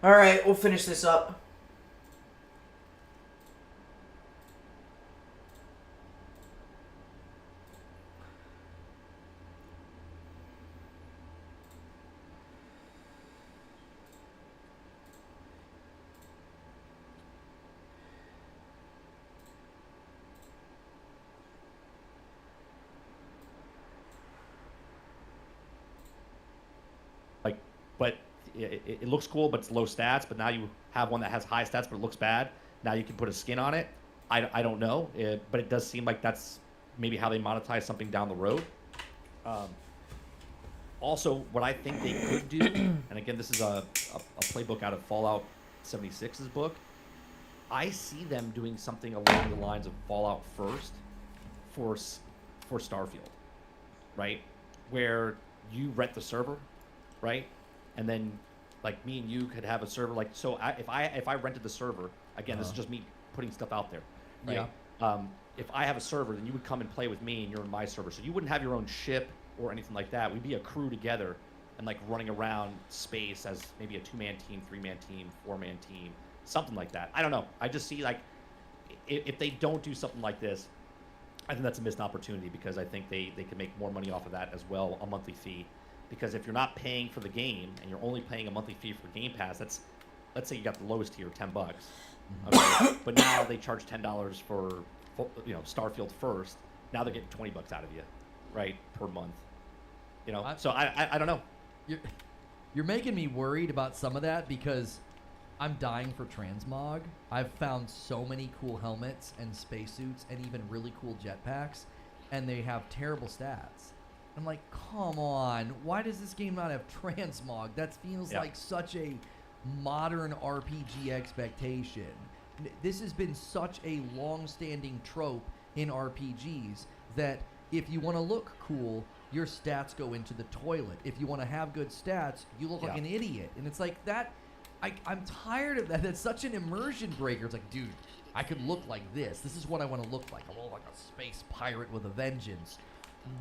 All right, we'll finish this up. Like, but it looks cool, but it's low stats. But now you have one that has high stats, but it looks bad. Now you can put a skin on it. I don't know, but it does seem like that's maybe how they monetize something down the road. Um, Also, what I think they could do, and again, this is a playbook out of Fallout 76's book. I see them doing something along the lines of Fallout First for for Starfield, right? Where you rent the server, right? And then like me and you could have a server like so. If I rented the server again, this is just me putting stuff out there, right? If I have a server, then you would come and play with me, and you're in my server, so you wouldn't have your own ship or anything like that. We'd be a crew together and like running around space as maybe a 2-man team, 3-man team, 4-man team, something like that. I don't know. I just see like if they don't do something like this, I think that's a missed opportunity because I think they could make more money off of that as well, a monthly fee. Because if you're not paying for the game and you're only paying a monthly fee for Game Pass, that's let's say you got the lowest tier, $10. Okay, but now they charge $10 for Starfield First. Now they're getting $20 out of you, right, per month. So I don't know. You're making me worried about some of that because I'm dying for transmog. I've found so many cool helmets and spacesuits and even really cool jetpacks, and they have terrible stats. I'm like, come on, why does this game not have transmog? That feels like such a modern RPG expectation. This has been such a long-standing trope in RPGs that if you want to look cool, your stats go into the toilet. If you want to have good stats, you look like an idiot. And it's like that. I'm tired of that. That's such an immersion breaker. It's like, dude, I could look like this. This is what I want to look like. I look like a space pirate with a vengeance.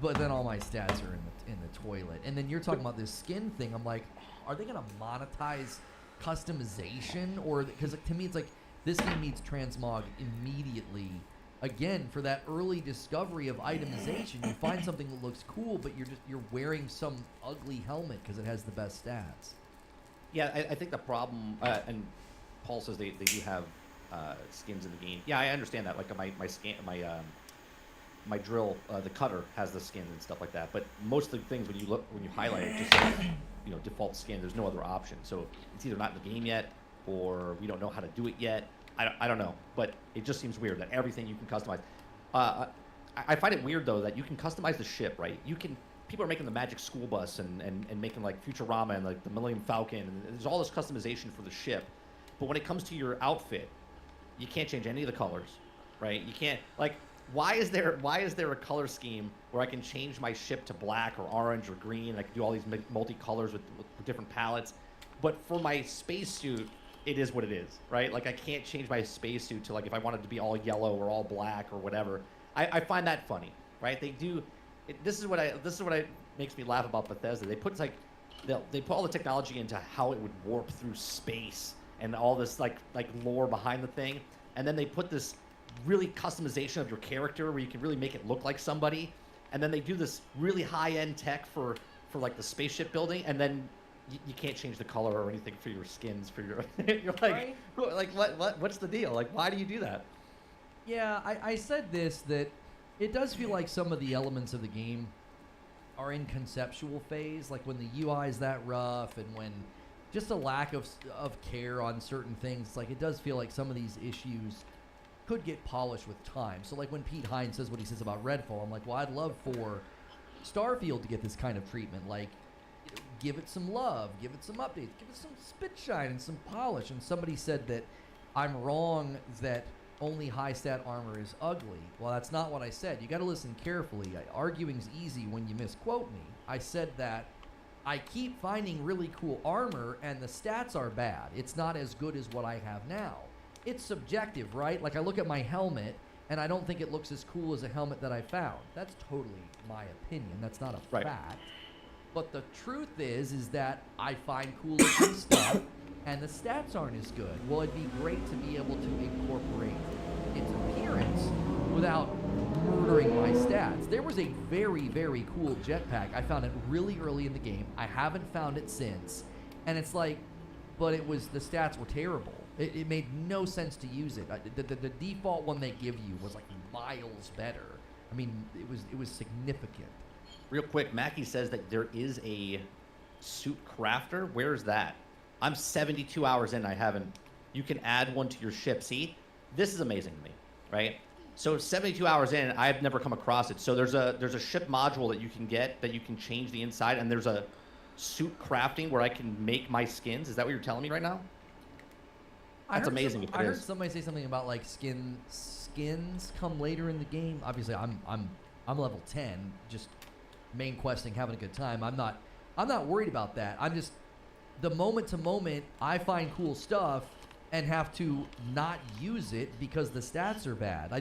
But then all my stats are in the toilet. And then you're talking about this skin thing. I'm like, are they going to monetize customization? Or because to me, it's like this game needs transmog immediately. Again, for that early discovery of itemization, you find something that looks cool, but you're wearing some ugly helmet because it has the best stats. Yeah, I think the problem, and Paul says they do have skins in the game. Yeah, I understand that. Like my drill, the cutter has the skin and stuff like that. But most of the things when you highlight it, just says, default skin. There's no other option. So it's either not in the game yet, or we don't know how to do it yet. I don't know, but it just seems weird that everything you can customize. I find it weird though that you can customize the ship, right? People are making the Magic School Bus and making like Futurama and like the Millennium Falcon, and there's all this customization for the ship. But when it comes to your outfit, you can't change any of the colors, right? You can't like why is there a color scheme where I can change my ship to black or orange or green? And I can do all these multicolors with different palettes, but for my spacesuit, it is what it is, right? Like I can't change my spacesuit to like if I wanted to be all yellow or all black or whatever. I find that funny, right? They do. This is what makes me laugh about Bethesda. They put they put all the technology into how it would warp through space and all this like lore behind the thing, and then they put this really customization of your character where you can really make it look like somebody, and then they do this really high-end tech for like the spaceship building, and then you can't change the color or anything for your skins for your you're like right? Like what's the deal? Like why do you do that? Yeah, I said this, that it does feel like some of the elements of the game are in conceptual phase, like when the UI is that rough and when just a lack of care on certain things. It's like it does feel like some of these issues could get polished with time. So like when Pete Hines says what he says about Redfall, I'm like, well, I'd love for Starfield to get this kind of treatment. Like, give it some love, give it some updates, give it some spit shine and some polish. And somebody said that I'm wrong that only high stat armor is ugly. Well, that's not what I said. You got to listen carefully. Arguing's easy when you misquote me. I said that I keep finding really cool armor and the stats are bad. It's not as good as what I have now. It's subjective, right? Like I look at my helmet and I don't think it looks as cool as a helmet that I found. That's totally my opinion. That's not a fact. But the truth is that I find cool looking stuff, and the stats aren't as good. Well, it'd be great to be able to incorporate its appearance without murdering my stats. There was a very, very cool jetpack. I found it really early in the game. I haven't found it since. And it's like, but the stats were terrible. It made no sense to use it. The default one they give you was like miles better. I mean, it was significant. Real quick, Mackie says that there is a suit crafter. Where is that? I'm 72 hours in. I haven't. You can add one to your ship. See, this is amazing to me, right? So 72 hours in, I've never come across it. So there's a ship module that you can get that you can change the inside, and there's a suit crafting where I can make my skins. Is that what you're telling me right now? That's amazing. I heard somebody say something about like skins come later in the game. Obviously, I'm level 10, just main questing, having a good time. I'm not worried about that. I'm just the moment to moment I find cool stuff and have to not use it because the stats are bad.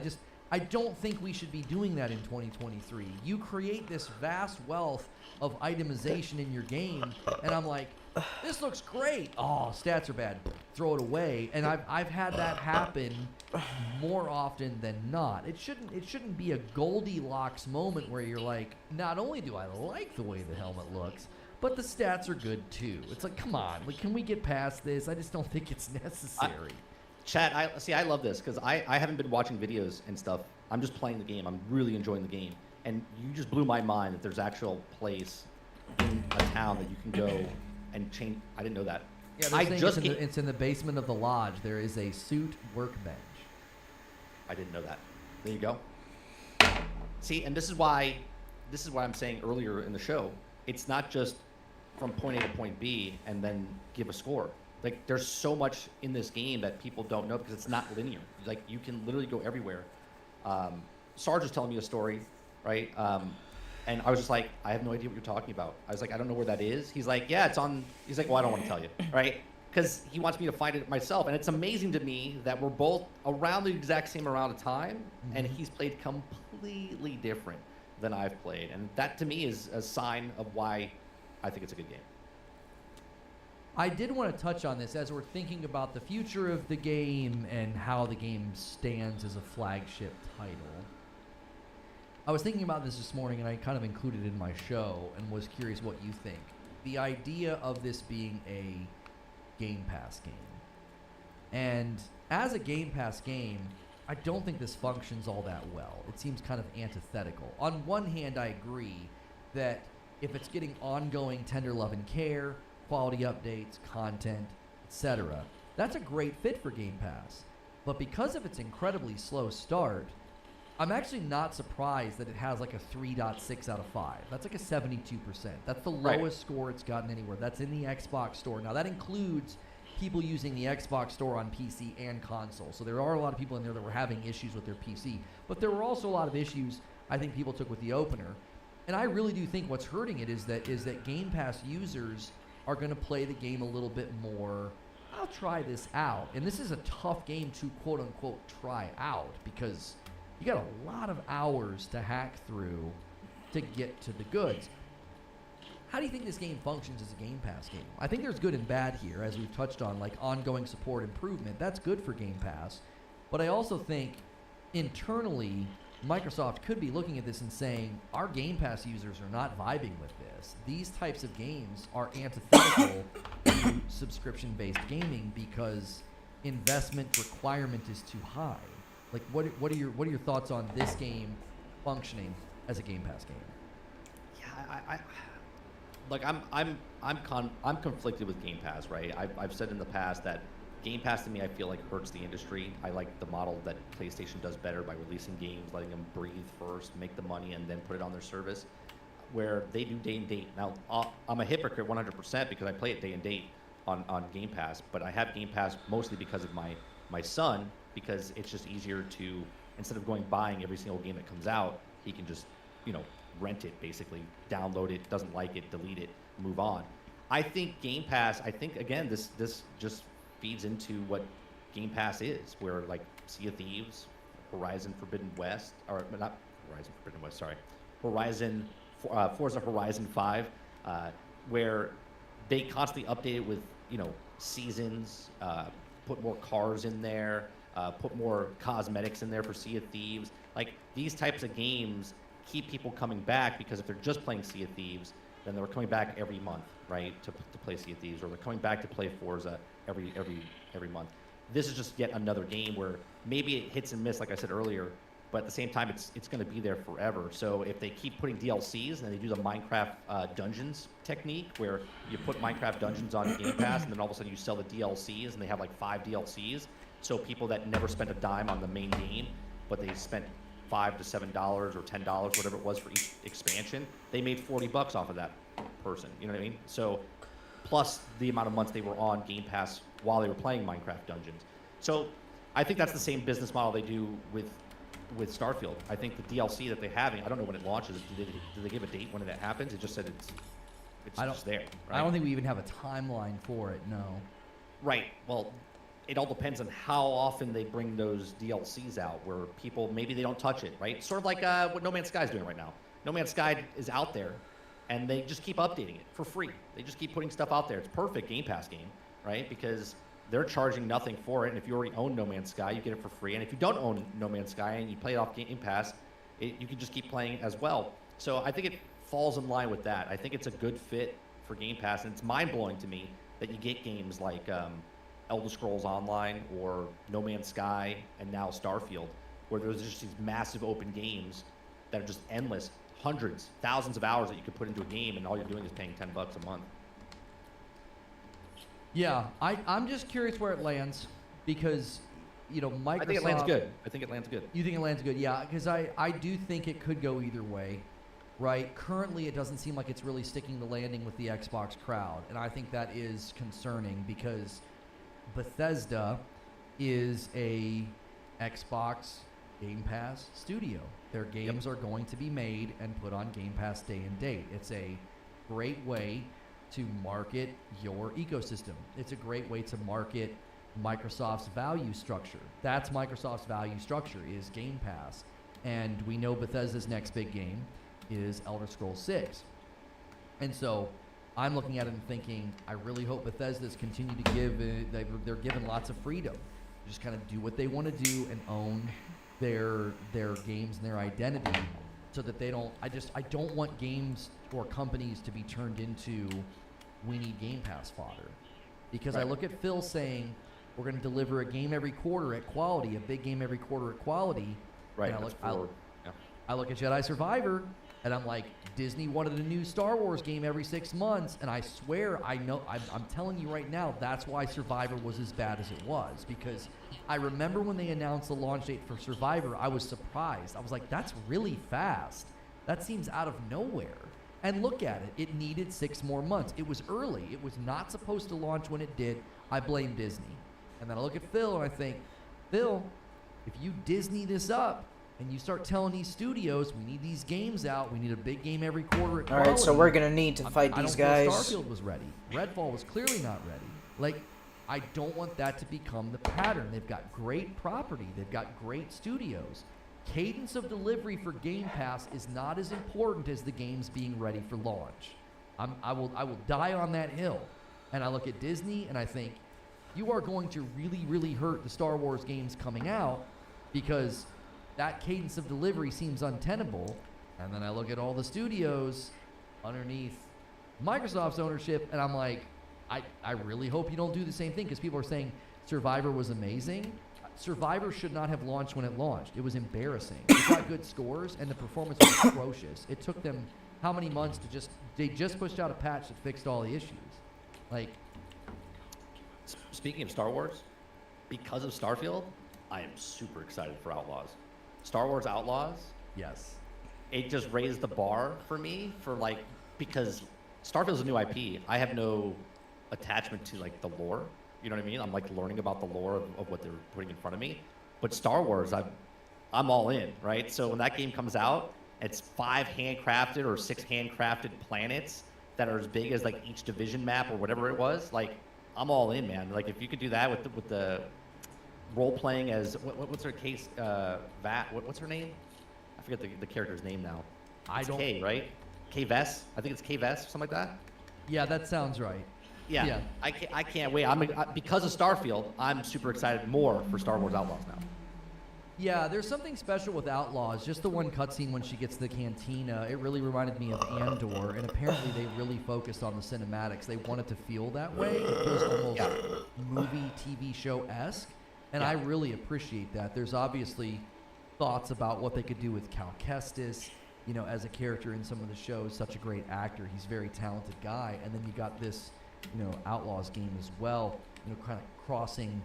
I don't think we should be doing that in 2023. You create this vast wealth of itemization in your game, and I'm like, this looks great. Oh, stats are bad. Throw it away. And I've had that happen more often than not. It shouldn't be a Goldilocks moment where you're like, not only do I like the way the helmet looks, but the stats are good too. It's like, come on, like, can we get past this? I just don't think it's necessary. Chat, I love this because I haven't been watching videos and stuff. I'm just playing the game. I'm really enjoying the game. And you just blew my mind that there's actual place in a town that you can go and change. I didn't know that. Yeah, it's in the basement of the lodge. There is a suit workbench. I didn't know that. There you go. See, and this is why I'm saying earlier in the show, it's not just from point A to point B and then give a score. Like, there's so much in this game that people don't know because it's not linear. Like, you can literally go everywhere. Sarge was telling me a story, right? And I was just like, I have no idea what you're talking about. I was like, I don't know where that is. He's like, yeah, it's on. He's like, well, I don't want to tell you, right? Because he wants me to find it myself. And it's amazing to me that we're both around the exact same amount of time, and he's played completely different than I've played. And that, to me, is a sign of why I think it's a good game. I did want to touch on this as we're thinking about the future of the game and how the game stands as a flagship title. I was thinking about this morning, and I kind of included it in my show and was curious what you think. The idea of this being a Game Pass game. And as a Game Pass game, I don't think this functions all that well. It seems kind of antithetical. On one hand, I agree that if it's getting ongoing tender love and care, quality updates, content, etc., that's a great fit for Game Pass. But because of its incredibly slow start, I'm actually not surprised that it has like a 3.6 out of 5. That's like a 72%. That's the lowest score it's gotten anywhere. That's in the Xbox store. Now, that includes people using the Xbox store on PC and console. So there are a lot of people in there that were having issues with their PC. But there were also a lot of issues I think people took with the opener. And I really do think what's hurting it is that Game Pass users are going to play the game a little bit more, I'll try this out. And this is a tough game to quote-unquote try out because you got a lot of hours to hack through to get to the goods. How do you think this game functions as a Game Pass game? I think there's good and bad here, as we've touched on, like ongoing support improvement. That's good for Game Pass. But I also think internally, Microsoft could be looking at this and saying, our Game Pass users are not vibing with this. These types of games are antithetical to subscription-based gaming because investment requirement is too high. Like, what are your thoughts on this game functioning as a Game Pass game? Yeah, I'm conflicted with Game Pass, right? I've said in the past that Game Pass to me, I feel like hurts the industry. I like the model that PlayStation does better by releasing games, letting them breathe first, make the money, and then put it on their service, where they do day and date. Now, I'm a hypocrite 100% because I play it day and date on Game Pass, but I have Game Pass mostly because of my son, because it's just easier to, instead of buying every single game that comes out, he can just, rent it, basically, download it, doesn't like it, delete it, move on. I think Game Pass, again, this just feeds into what Game Pass is, where like Sea of Thieves, Horizon Forbidden West, or not Horizon Forbidden West, sorry, Forza Horizon 5, where they constantly update it with seasons, put more cars in there, put more cosmetics in there for Sea of Thieves. Like these types of games keep people coming back, because if they're just playing Sea of Thieves, then they're coming back every month, right, to play Sea of Thieves, or they're coming back to play Forza every month. This is just yet another game where maybe it hits and miss, like I said earlier, but at the same time, it's going to be there forever. So if they keep putting DLCs and they do the Minecraft Dungeons technique, where you put Minecraft Dungeons on Game Pass, and then all of a sudden you sell the DLCs, and they have like 5 DLCs. So people that never spent a dime on the main game, but they spent $5 to $7 or $10, whatever it was for each expansion, they made $40 off of that person. You know what I mean? So plus the amount of months they were on Game Pass while they were playing Minecraft Dungeons. So I think that's the same business model they do with Starfield. I think the DLC that they're having, I don't know when it launches. Do they give a date when that happens? It just said it's just there. Right? I don't think we even have a timeline for it. No. Right. Well, it all depends on how often they bring those DLCs out, where people maybe they don't touch it. Right. Sort of like what No Man's Sky is doing right now. No Man's Sky is out there, and they just keep updating it for free. They just keep putting stuff out there. It's perfect Game Pass game, right? Because they're charging nothing for it, and if you already own No Man's Sky, you get it for free. And if you don't own No Man's Sky and you play it off Game Pass, you can just keep playing it as well. So I think it falls in line with that. I think it's a good fit for Game Pass, and it's mind-blowing to me that you get games like Elder Scrolls Online or No Man's Sky and now Starfield, where there's just these massive open games that are just endless, hundreds, thousands of hours that you could put into a game, and all you're doing is paying $10 a month. Yeah, I'm just curious where it lands, because, Microsoft... I think it lands good. You think it lands good? Yeah, because I do think it could go either way, right? Currently, it doesn't seem like it's really sticking the landing with the Xbox crowd, and I think that is concerning, because Bethesda is a Xbox Game Pass studio. Their games are going to be made and put on Game Pass day and date. It's a great way to market your ecosystem. It's a great way to market Microsoft's value structure. That's Microsoft's value structure, is Game Pass. And we know Bethesda's next big game is Elder Scrolls 6. And so I'm looking at it and thinking, I really hope Bethesda's continue to give, they're given lots of freedom. Just kind of do what they want to do and own their games and their identity, so that they don't, I don't want games or companies to be turned into, we need Game Pass fodder. Because I look at Phil saying, we're going to deliver a game every quarter at quality, a big game every quarter at quality. Right. And I look at Jedi Survivor, and I'm like, Disney wanted a new Star Wars game every 6 months, and I swear I'm telling you right now, that's why Survivor was as bad as it was. Because I remember when they announced the launch date for Survivor, I was surprised. I was like, that's really fast. That seems out of nowhere. And look at it. It needed 6 more months. It was early. It was not supposed to launch when it did. I blame Disney. And then I look at Phil and I think, Phil, if you Disney this up and you start telling these studios, we need these games out, we need a big game every quarter at quality. All right, so we're going to need to fight these guys. I don't feel Starfield was ready. Redfall was clearly not ready. Like, I don't want that to become the pattern. They've got great property. They've got great studios. Cadence of delivery for Game Pass is not as important as the games being ready for launch. I will die on that hill. And I look at Disney and I think, you are going to really, really hurt the Star Wars games coming out, because that cadence of delivery seems untenable. And then I look at all the studios underneath Microsoft's ownership, and I'm like, I really hope you don't do the same thing, because people are saying Survivor was amazing. Survivor should not have launched when it launched. It was embarrassing. It got good scores, and the performance was atrocious. It took them how many months to they just pushed out a patch that fixed all the issues. Like, speaking of Star Wars, because of Starfield, I am super excited for Outlaws. Star Wars Outlaws, yes. It just raised the bar for me because Starfield's a new IP. I have no attachment to the lore. You know what I mean? I'm learning about the lore of what they're putting in front of me. But Star Wars, I'm all in, right? So when that game comes out, it's 5 handcrafted or 6 handcrafted planets that are as big as each division map or whatever it was. I'm all in, man. If you could do that with the role playing as what's her case? What's her name? I forget the character's name now. It's Kay, right? KVS. I think it's KVS, something like that. Yeah, that sounds right. Yeah. I can't wait. Because of Starfield, I'm super excited more for Star Wars Outlaws now. Yeah, there's something special with Outlaws. Just the one cutscene when she gets to the cantina, it really reminded me of Andor, and apparently they really focused on the cinematics. They wanted to feel that way. It feels almost movie, TV show-esque, and I really appreciate that. There's obviously thoughts about what they could do with Cal Kestis, you know, as a character in some of the shows. Such a great actor. He's a very talented guy. And then you got this, you know, Outlaws game as well, you know, kind of crossing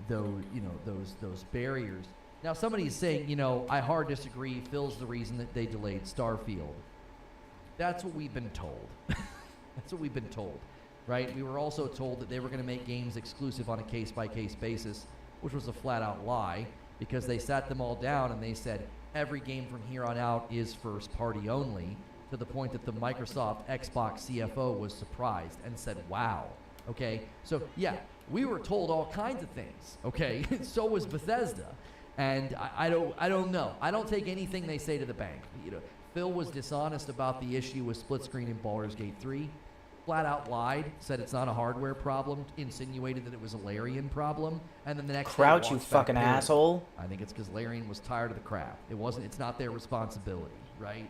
those, you know, those barriers. Now, somebody's saying, you know, I hard disagree. Phil's the reason that they delayed Starfield. That's what we've been told. That's what we've been told, right? We were also told that they were going to make games exclusive on a case-by-case basis, which was a flat-out lie, because they sat them all down and they said every game from here on out is first-party only, to the point that the Microsoft Xbox CFO was surprised and said, wow. Okay, so yeah, we were told all kinds of things. Okay, so was Bethesda. And I don't know. I don't take anything they say to the bank. You know, Phil was dishonest about the issue with split screen in Baldur's Gate 3. Flat out lied, said it's not a hardware problem, insinuated that it was a Larian problem, and then the next Crouch, day you walks back fucking to it. asshole. I think it's because Larian was tired of the crap. It's not their responsibility, right?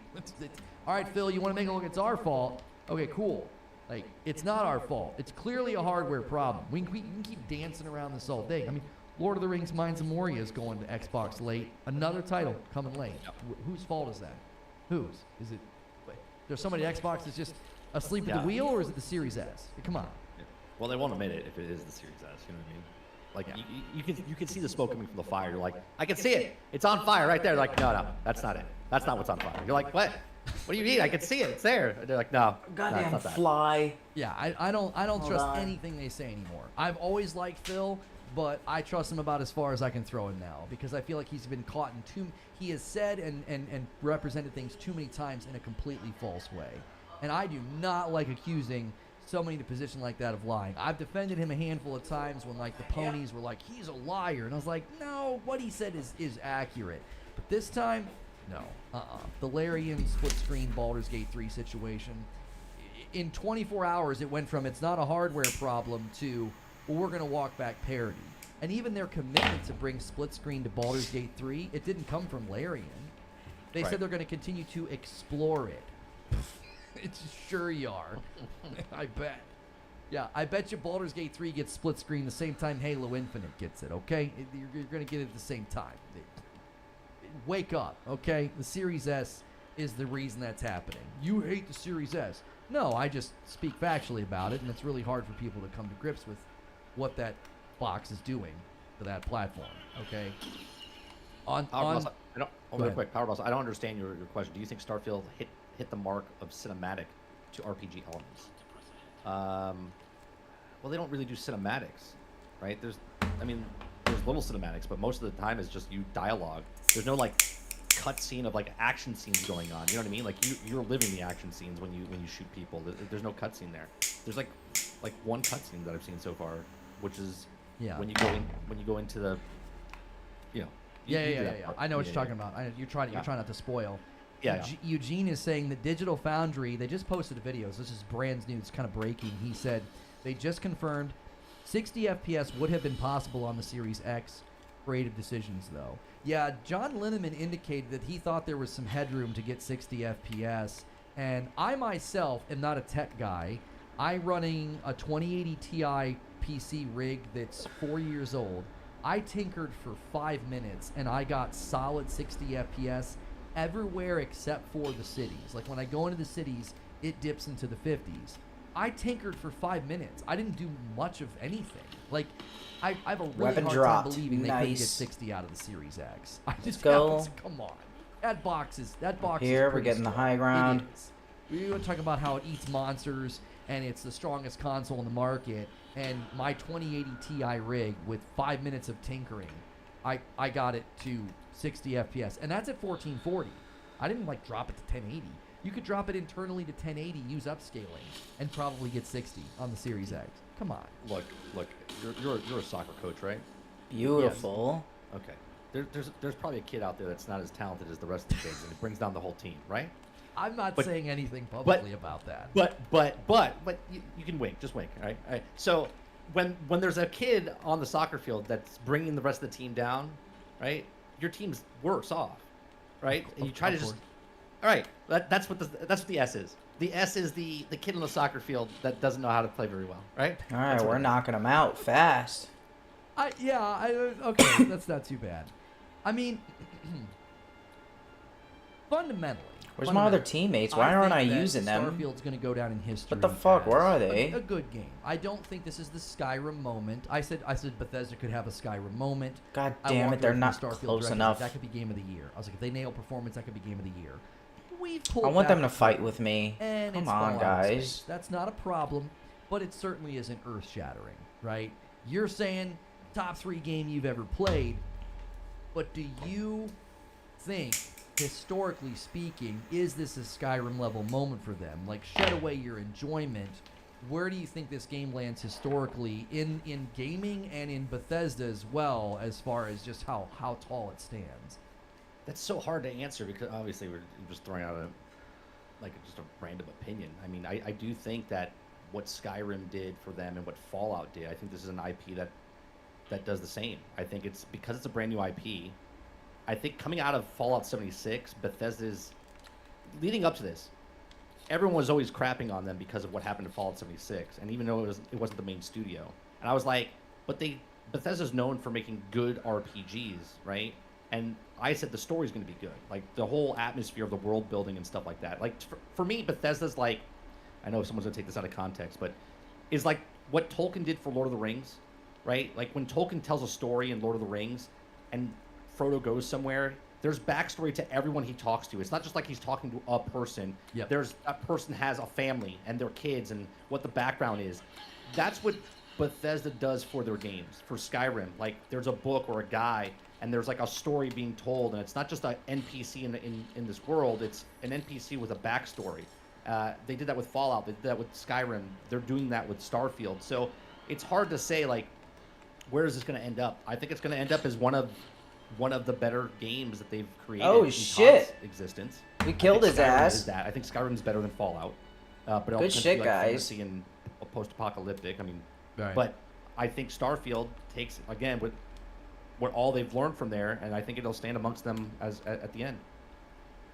All right, Phil, you want to make it look it's our fault? Okay, cool. Like, it's not our fault. It's clearly a hardware problem. We can keep dancing around this all day. I mean, Lord of the Rings Mines of Moria is going to Xbox late. Another title coming late. Whose fault is that? Whose? Is it? There's somebody at Xbox that's just asleep at the wheel, or is it the Series S? Come on. Yeah. Well, they won't admit it if it is the Series S. You know what I mean? Like you can see the smoke coming from the fire. You're like, I can see it. It's on fire right there. They're like, no, that's not it. That's not what's on fire. You're like, what? What do you mean? I can see it. It's there. They're like, no. Goddamn it's not that. fly. Yeah, I don't trust anything they say anymore. I've always liked Phil, but I trust him about as far as I can throw him now, because I feel like he's been caught in he has said and represented things too many times in a completely false way. And I do not like accusing somebody in a position like that of lying. I've defended him a handful of times when, like, the ponies were like, he's a liar. And I was like, no, what he said is accurate. But this time, no. The Larian split screen Baldur's Gate 3 situation, in 24 hours, it went from it's not a hardware problem to, well, we're going to walk back parity. And even their commitment to bring split screen to Baldur's Gate 3, it didn't come from Larian. They said they're going to continue to explore it. It's sure you are. I bet. Yeah, I bet you Baldur's Gate 3 gets split screen the same time Halo Infinite gets it, okay? You're going to get it at the same time. Wake up, okay? The Series S is the reason that's happening. You hate the Series S. No, I just speak factually about it, and it's really hard for people to come to grips with what that box is doing to that platform, okay? Real quick, Powerboss, I don't understand your question. Do you think Starfield hit the mark of cinematic to RPG elements? Well, they don't really do cinematics, right? There's little cinematics, but most of the time it's just you dialogue. There's no like cutscene of like action scenes going on. You know what I mean? Like you're living the action scenes when you shoot people. There's no cutscene there. There's like one cutscene that I've seen so far, which is when you go into the, you know. Yeah. I know what you're talking about. You're trying not to spoil. Yeah. Eugene is saying that Digital Foundry, they just posted videos. This is brand new. It's kind of breaking. He said they just confirmed 60 FPS would have been possible on the Series X. Creative decisions, though. Yeah, John Linneman indicated that he thought there was some headroom to get 60 FPS. And I myself am not a tech guy. I'm running a 2080 Ti PC rig that's 4 years old. I tinkered for 5 minutes, and I got solid 60 FPS everywhere except for the cities. Like, when I go into the cities, it dips into the 50s. I tinkered for 5 minutes. I didn't do much of anything. Like, I have a really hard time believing they couldn't get 60 out of the Series X. I just come on. That box is here, we're getting the high ground. We were talking about how it eats monsters, and it's the strongest console in the market. And my 2080 Ti rig with 5 minutes of tinkering, I got it to 60 FPS, and that's at 1440. I didn't like drop it to 1080. You could drop it internally to 1080, use upscaling, and probably get 60 on the Series X. Come on. Look. You're a soccer coach, right? Beautiful. Yes. Okay. There's probably a kid out there that's not as talented as the rest of the kids, and it brings down the whole team, right? I'm not But- saying anything publicly about that. But you can wink, just wink, all right? All right. So when there's a kid on the soccer field that's bringing the rest of the team down, right? Your team's worse off, right? And you try to just, all right. That's what the S is. The S is the kid on the soccer field that doesn't know how to play very well, right? All right, That's what we're it is. knocking them out fast. Okay, that's not too bad. I mean, fundamentally. Where's my other teammates? Why aren't I using them? Starfield's going to go down in history. What the fuck? as Where are they? A good game. I don't think this is the Skyrim moment. I said Bethesda could have a Skyrim moment. God I damn walked it, they're away from not Starfield close Direct, I was enough. like, that could be game of the year. I was like, if they nail performance, that could be game of the year. We've I pulled want them back to a fight bit, with me. and Come it's on, Fallout guys. space. That's not a problem, but it certainly isn't earth-shattering, right? You're saying top 3 game you've ever played, but do you think, historically speaking, is this a Skyrim level moment for them? Like, shed away your enjoyment. Where do you think this game lands historically in gaming and in Bethesda as well, as far as just how tall it stands? That's so hard to answer because obviously we're just throwing out just a random opinion. I mean, I do think that what Skyrim did for them and what Fallout did, I think this is an IP that does the same. I think it's because it's a brand new IP. I think coming out of Fallout 76, Bethesda's leading up to this, everyone was always crapping on them because of what happened to Fallout 76, and even though it wasn't the main studio, and I was like, but Bethesda's known for making good RPGs, right? And I said the story's going to be good, like the whole atmosphere of the world building and stuff like that. Like for me, Bethesda's like, I know someone's going to take this out of context, but is like what Tolkien did for Lord of the Rings, right? Like when Tolkien tells a story in Lord of the Rings, and Frodo goes somewhere, there's backstory to everyone he talks to. It's not just like he's talking to a person. Yep. That person has a family and their kids and what the background is. That's what Bethesda does for their games. For Skyrim, like there's a book or a guy, and there's like a story being told, and it's not just an NPC in this world. It's an NPC with a backstory. They did that with Fallout. They did that with Skyrim. They're doing that with Starfield. So it's hard to say like, where is this going to end up? I think it's going to end up as one of the better games that they've created. Oh, in shit. Todd's existence. We killed his Skyrim ass. Is that. I think Skyrim's better than Fallout. But it all Good tends to shit, be, like, guys. fantasy and post-apocalyptic. I mean, Right. but I think Starfield takes again with what all they've learned from there, and I think it'll stand amongst them at the end.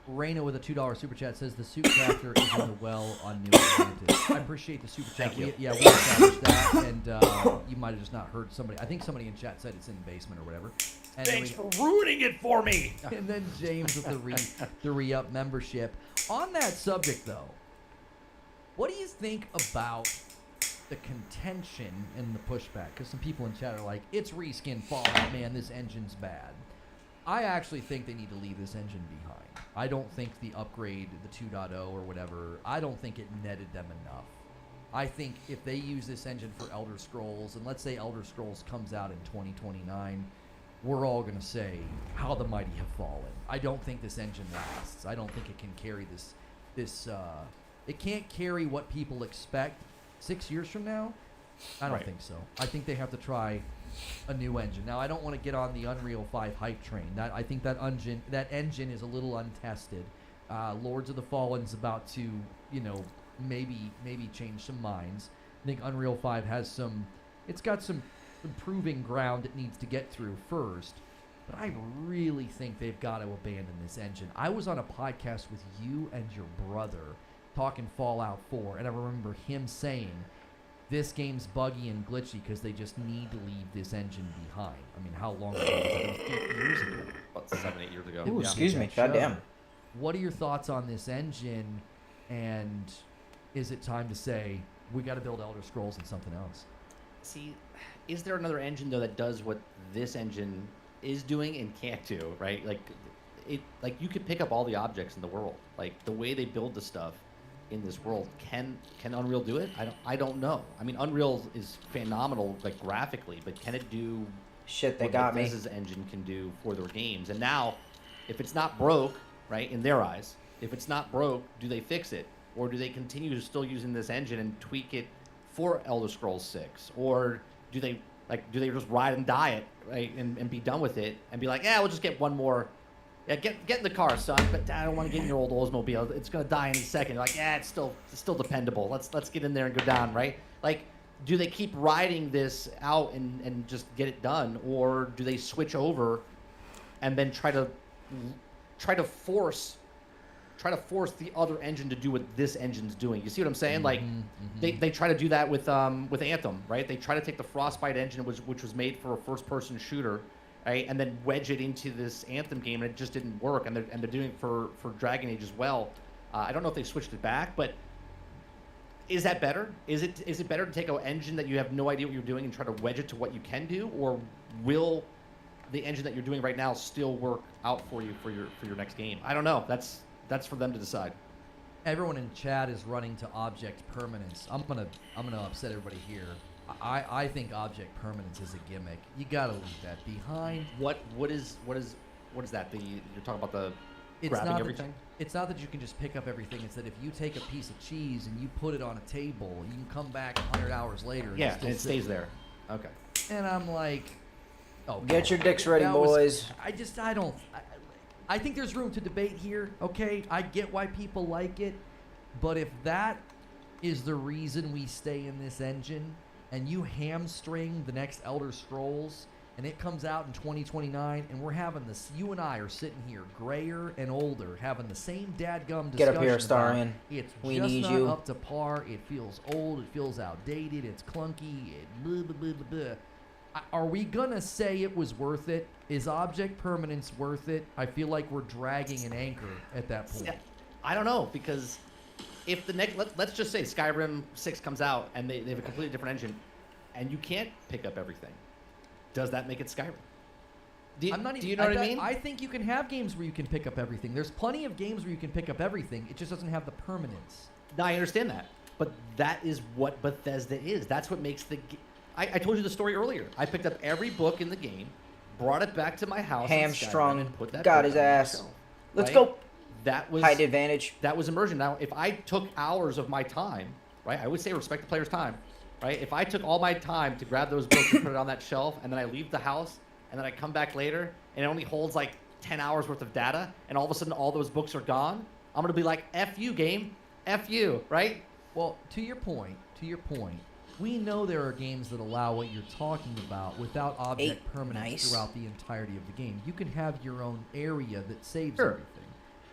Reyna with a $2 super chat says the suit crafter is in the well on New Atlantis. I appreciate the super chat. Thank you. We established that, and you might have just not heard somebody. I think somebody in chat said it's in the basement or whatever. And Thanks for ruining it for me. And then James with the re-up membership. On that subject, though, what do you think about the contention and the pushback? Because some people in chat are like, it's reskin Fallout, man, this engine's bad. I actually think they need to leave this engine behind. I don't think the upgrade, the 2.0 or whatever, I don't think it netted them enough. I think if they use this engine for Elder Scrolls, and let's say Elder Scrolls comes out in 2029, we're all going to say how the mighty have fallen. I don't think this engine lasts. I don't think it can carry it can't carry what people expect 6 years from now. I don't Right. think so. I think they have to try a new engine. Now, I don't want to get on the Unreal 5 hype train. I think that engine is a little untested. Lords of the Fallen's about to, maybe change some minds. I think Unreal 5 has it's got some proving ground it needs to get through first. But I really think they've got to abandon this engine. I was on a podcast with you and your brother talking Fallout 4, and I remember him saying, this game's buggy and glitchy because they just need to leave this engine behind. I mean, how long ago was that? It was 8 years ago. About 7, 8 years ago. Ooh, Yeah. excuse me. Show. Goddamn. What are your thoughts on this engine, and is it time to say, we got to build Elder Scrolls and something else? See, is there another engine though that does what this engine is doing and can't do? Right? Like you could pick up all the objects in the world. Like the way they build the stuff in this world, can Unreal do it? I don't know. I mean, Unreal is phenomenal, like graphically, but can it do Shit, they what got me. Bethesda's engine can do for their games? And now, if it's not broke, right, in their eyes, if it's not broke, do they fix it, or do they continue still using this engine and tweak it for Elder Scrolls 6, or do they just ride and die it, right, and be done with it and be like, yeah, we'll just get one more yeah, get in the car, son. But Dad, I don't want to get in your old Oldsmobile. It's gonna die any second. Like, yeah, it's still dependable. Let's get in there and go down, right? Like, do they keep riding this out and just get it done, or do they switch over and then try to force the other engine to do what this engine's doing? You see what I'm saying? Like, they try to do that with Anthem, right? They try to take the Frostbite engine, which was made for a first-person shooter, right, and then wedge it into this Anthem game, and it just didn't work. And they're doing it for Dragon Age as well. I don't know if they switched it back, but is that better? Is it better to take an engine that you have no idea what you're doing and try to wedge it to what you can do, or will the engine that you're doing right now still work out for you for your next game? I don't know. That's for them to decide. Everyone in chat is running to object permanence. I'm gonna upset everybody here. I think object permanence is a gimmick. You gotta leave that behind. What is that? You're talking about the It's grabbing not everything? It's not that you can just pick up everything. It's that if you take a piece of cheese and you put it on a table, you can come back 100 hours later. And Yeah, still and it sit stays there. Okay. And I'm like, oh, Get your dicks ready, boys. I think there's room to debate here. Okay, I get why people like it, but if that is the reason we stay in this engine, and you hamstring the next Elder Scrolls, and it comes out in 2029, and we're having this, you and I are sitting here, grayer and older, having the same dadgum discussion. Get up here, about Starian. It's We just need not you. up to par. It feels old. It feels outdated. It's clunky. It blah, blah, blah, blah, blah. Are we gonna say it was worth it? Is object permanence worth it? I feel like we're dragging an anchor at that point. Yeah, I don't know, because if the next, let's just say Skyrim 6 comes out and they have a completely different engine, and you can't pick up everything, does that make it Skyrim? Do you know what I mean? I think you can have games where you can pick up everything. There's plenty of games where you can pick up everything. It just doesn't have the permanence. No, I understand that, but that is what Bethesda is. That's what makes the. I told you the story earlier. I picked up every book in the game, brought it back to my house, in Skyrim, Hamstrung. and put that Got book his on my ass. shelf, Let's right? go. That was Height advantage. That was immersion. Now, if I took hours of my time, right? I would say respect the player's time, right? If I took all my time to grab those books and put it on that shelf, and then I leave the house, and then I come back later, and it only holds like 10 hours worth of data, and all of a sudden all those books are gone, I'm gonna be like, F you, game. F you, right? Well, to your point, we know there are games that allow what you're talking about without object permanence Nice. throughout the entirety of the game. You can have your own area that saves Sure. everything.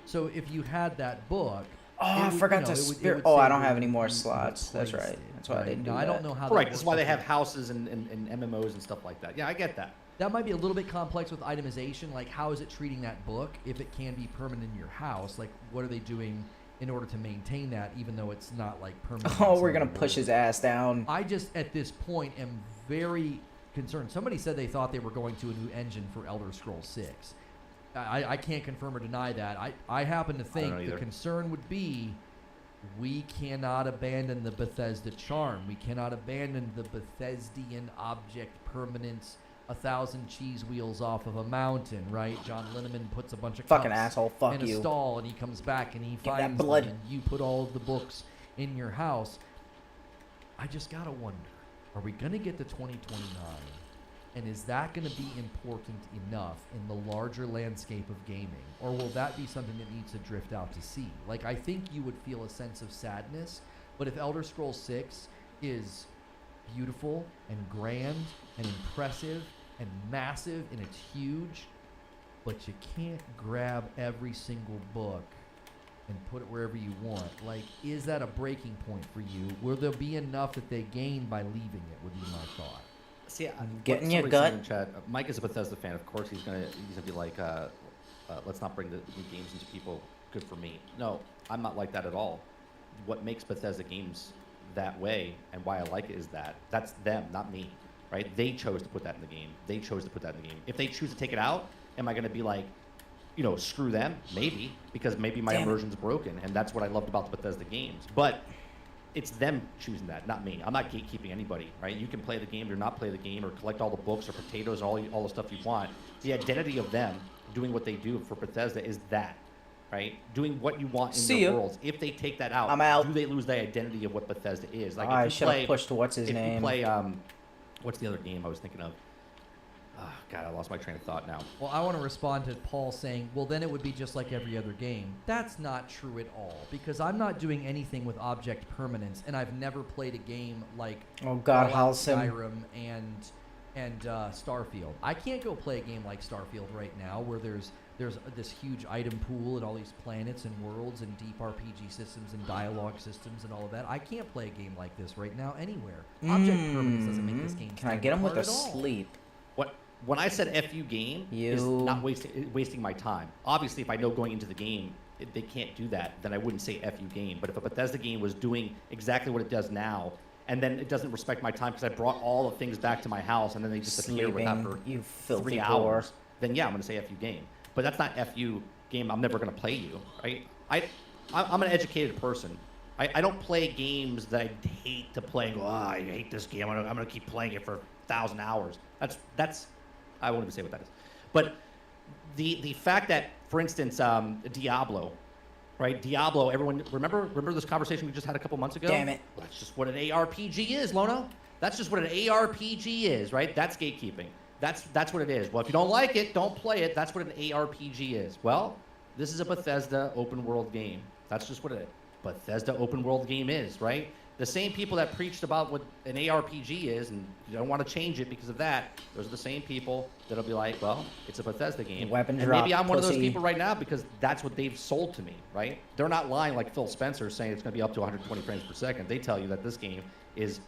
So if you had that book, Oh, I forgot to spare. Oh, I don't have any more slots. That's right. That's why I didn't do I that. don't know how. Right. That That's works why they with have it. houses and MMOs and stuff like that. Yeah, I get that. That might be a little bit complex with itemization. Like, how is it treating that book if it can be permanent in your house? Like, what are they doing in order to maintain that, even though it's not like permanent? Oh, we're inside gonna the push world? his ass down. I just, at this point, am very concerned. Somebody said they thought they were going to a new engine for Elder Scrolls 6. I can't confirm or deny that. I happen to think know the either. concern would be we cannot abandon the Bethesda charm. We cannot abandon the Bethesdian object permanence, 1,000 cheese wheels off of a mountain, right? John Linneman puts a bunch of Fucking cups asshole. Fuck in a you. stall, and he comes back and he that finds blood. them, and you put all of the books in your house. I just gotta wonder, are we gonna get to 2029, and is that gonna be important enough in the larger landscape of gaming, or will that be something that needs to drift out to sea? Like, I think you would feel a sense of sadness, but if Elder Scrolls 6 is beautiful and grand and impressive and massive and it's huge, but you can't grab every single book and put it wherever you want. Like, is that a breaking point for you? Will there be enough that they gain by leaving it, would be my thought. See, Getting what your somebody said gut. in chat, Mike is a Bethesda fan. Of course, he's gonna be like, let's not bring the new games into people. Good for me. No, I'm not like that at all. What makes Bethesda games that way and why I like it is that's them, not me, right? They chose to put that in the game. They chose to put that in the game. If they choose to take it out, am I gonna be like, screw them? Maybe, because maybe my Damn it. immersion's broken, and that's what I loved about the Bethesda games. But it's them choosing that, not me. I'm not gatekeeping anybody, right? You can play the game or not play the game or collect all the books or potatoes, all the stuff you want. The identity of them doing what they do for Bethesda is that, right? Doing what you want in See their ya. worlds. If they take that out, I'm out. do they lose the identity of what Bethesda is? Like, I if you should play, have pushed to what's his if name. you play, what's the other game I was thinking of? Oh, God, I lost my train of thought now. Well, I want to respond to Paul saying, well, then it would be just like every other game. That's not true at all, because I'm not doing anything with object permanence, and I've never played a game like Oh God, Fallout, Halcyon. Skyrim and Starfield. I can't go play a game like Starfield right now where there's this huge item pool and all these planets and worlds and deep RPG systems and dialogue systems and all of that. I can't play a game like this right now anywhere. Object permanence doesn't make this game Can I stand get him with apart a at all. sleep? When I said FU game, is not wasting my time. Obviously, if I know going into the game they can't do that, then I wouldn't say FU game. But if a Bethesda game was doing exactly what it does now, and then it doesn't respect my time because I brought all the things back to my house and then they just appear after you filthy 3 hours, then yeah, I'm going to say FU game. But that's not FU game. I'm never going to play you, right? I'm an educated person. I don't play games that I hate to play and go, I hate this game. I'm going to keep playing it for 1,000 hours. That's I won't even say what that is. But the fact that, for instance, Diablo, right? Diablo, everyone, remember this conversation we just had a couple months ago? Damn it. Well, that's just what an ARPG is, Lono. That's just what an ARPG is, right? That's gatekeeping. That's what it is. Well, if you don't like it, don't play it. That's what an ARPG is. Well, this is a Bethesda open world game. That's just what a Bethesda open world game is, right? The same people that preached about what an ARPG is and you don't want to change it because of that, those are the same people that'll be like, well, it's a Bethesda game. Weapon and drop, maybe I'm one of those pussy. people right now because that's what they've sold to me, right? They're not lying like Phil Spencer saying it's going to be up to 120 frames per second. They tell you that this game is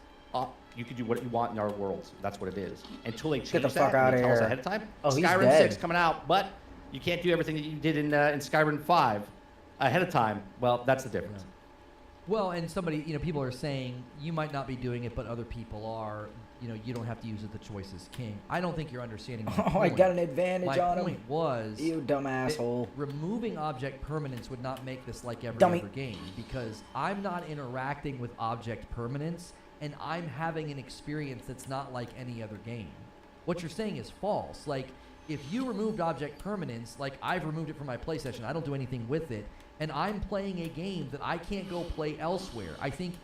you can do what you want in our worlds. That's what it is. Until they change the fuck that and outta they tell us here. ahead of time. Oh, he's Skyrim dead. 6 coming out, but you can't do everything that you did in Skyrim 5 ahead of time. Well, that's the difference. Well, and somebody, people are saying you might not be doing it, but other people are. You don't have to use it. The choice is king. I don't think you're understanding my point. Oh, I got an advantage My on him. point was, You dumb asshole. removing object permanence would not make this like every Dummy. other game, because I'm not interacting with object permanence, and I'm having an experience that's not like any other game. What you're saying is false. Like, if you removed object permanence, like I've removed it from my PlayStation, I don't do anything with it, and I'm playing a game that I can't go play elsewhere. I think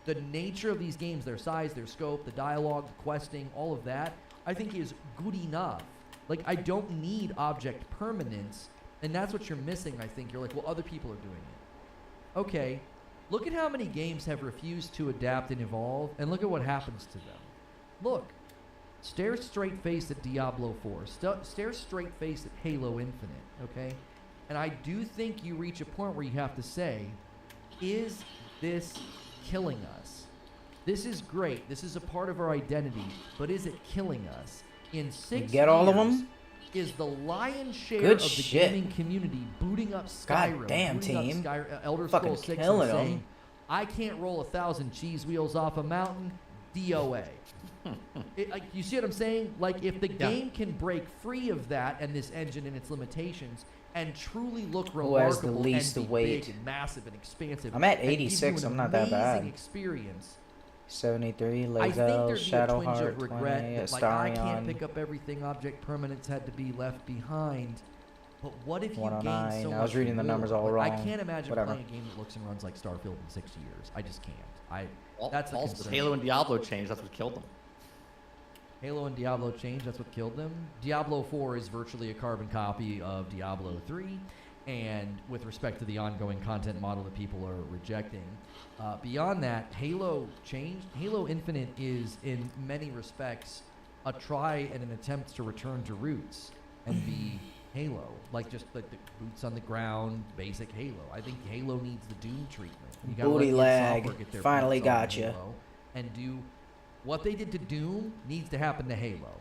the nature of these games, their size, their scope, the dialogue, the questing, all of that, I think is good enough. Like, I don't need object permanence, and that's what you're missing, I think. You're like, well, other people are doing it. Okay, look at how many games have refused to adapt and evolve, and look at what happens to them. Look, stare straight face at Diablo 4. Stare straight face at Halo Infinite, okay? And I do think you reach a point where you have to say, is this killing us? This is great. This is a part of our identity, but is it killing us? In 6 Get all of years, them? is the lion's share Good of the shit. gaming community booting up God Skyrim, damn, booting up team. Elder Fucking Scrolls 6 and killing 'em. saying, I can't roll 1,000 cheese wheels off a mountain, DOA. You see what I'm saying? Like, if the game can break free of that and this engine and its limitations and truly look Who has the remarkable least and be weight? big and massive and expansive, I'm at and give you 86, an I'm not that bad. amazing experience. 73, I think Lazel, there'd be a twinge Shadowheart, of regret 20, that, like, I can't Astarion, pick up everything. Object permanence had to be left behind. But what if you gain 109. so much I was reading the more? numbers all Like, I wrong. can't imagine Whatever. playing a game that looks and runs like Starfield in 6 years. I just can't. That's a Also, concern. Halo and Diablo changed. That's what killed them. Halo and Diablo changed. That's what killed them. Diablo 4 is virtually a carbon copy of Diablo 3. And with respect to the ongoing content model that people are rejecting, beyond that, Halo changed. Halo Infinite is, in many respects, a try and an attempt to return to roots and be Halo, like just like the boots on the ground, basic Halo. I think Halo needs the Doom treatment. You gotta Booty let id lag. Software get their Finally boots on gotcha. Halo and do what they did to Doom needs to happen to Halo.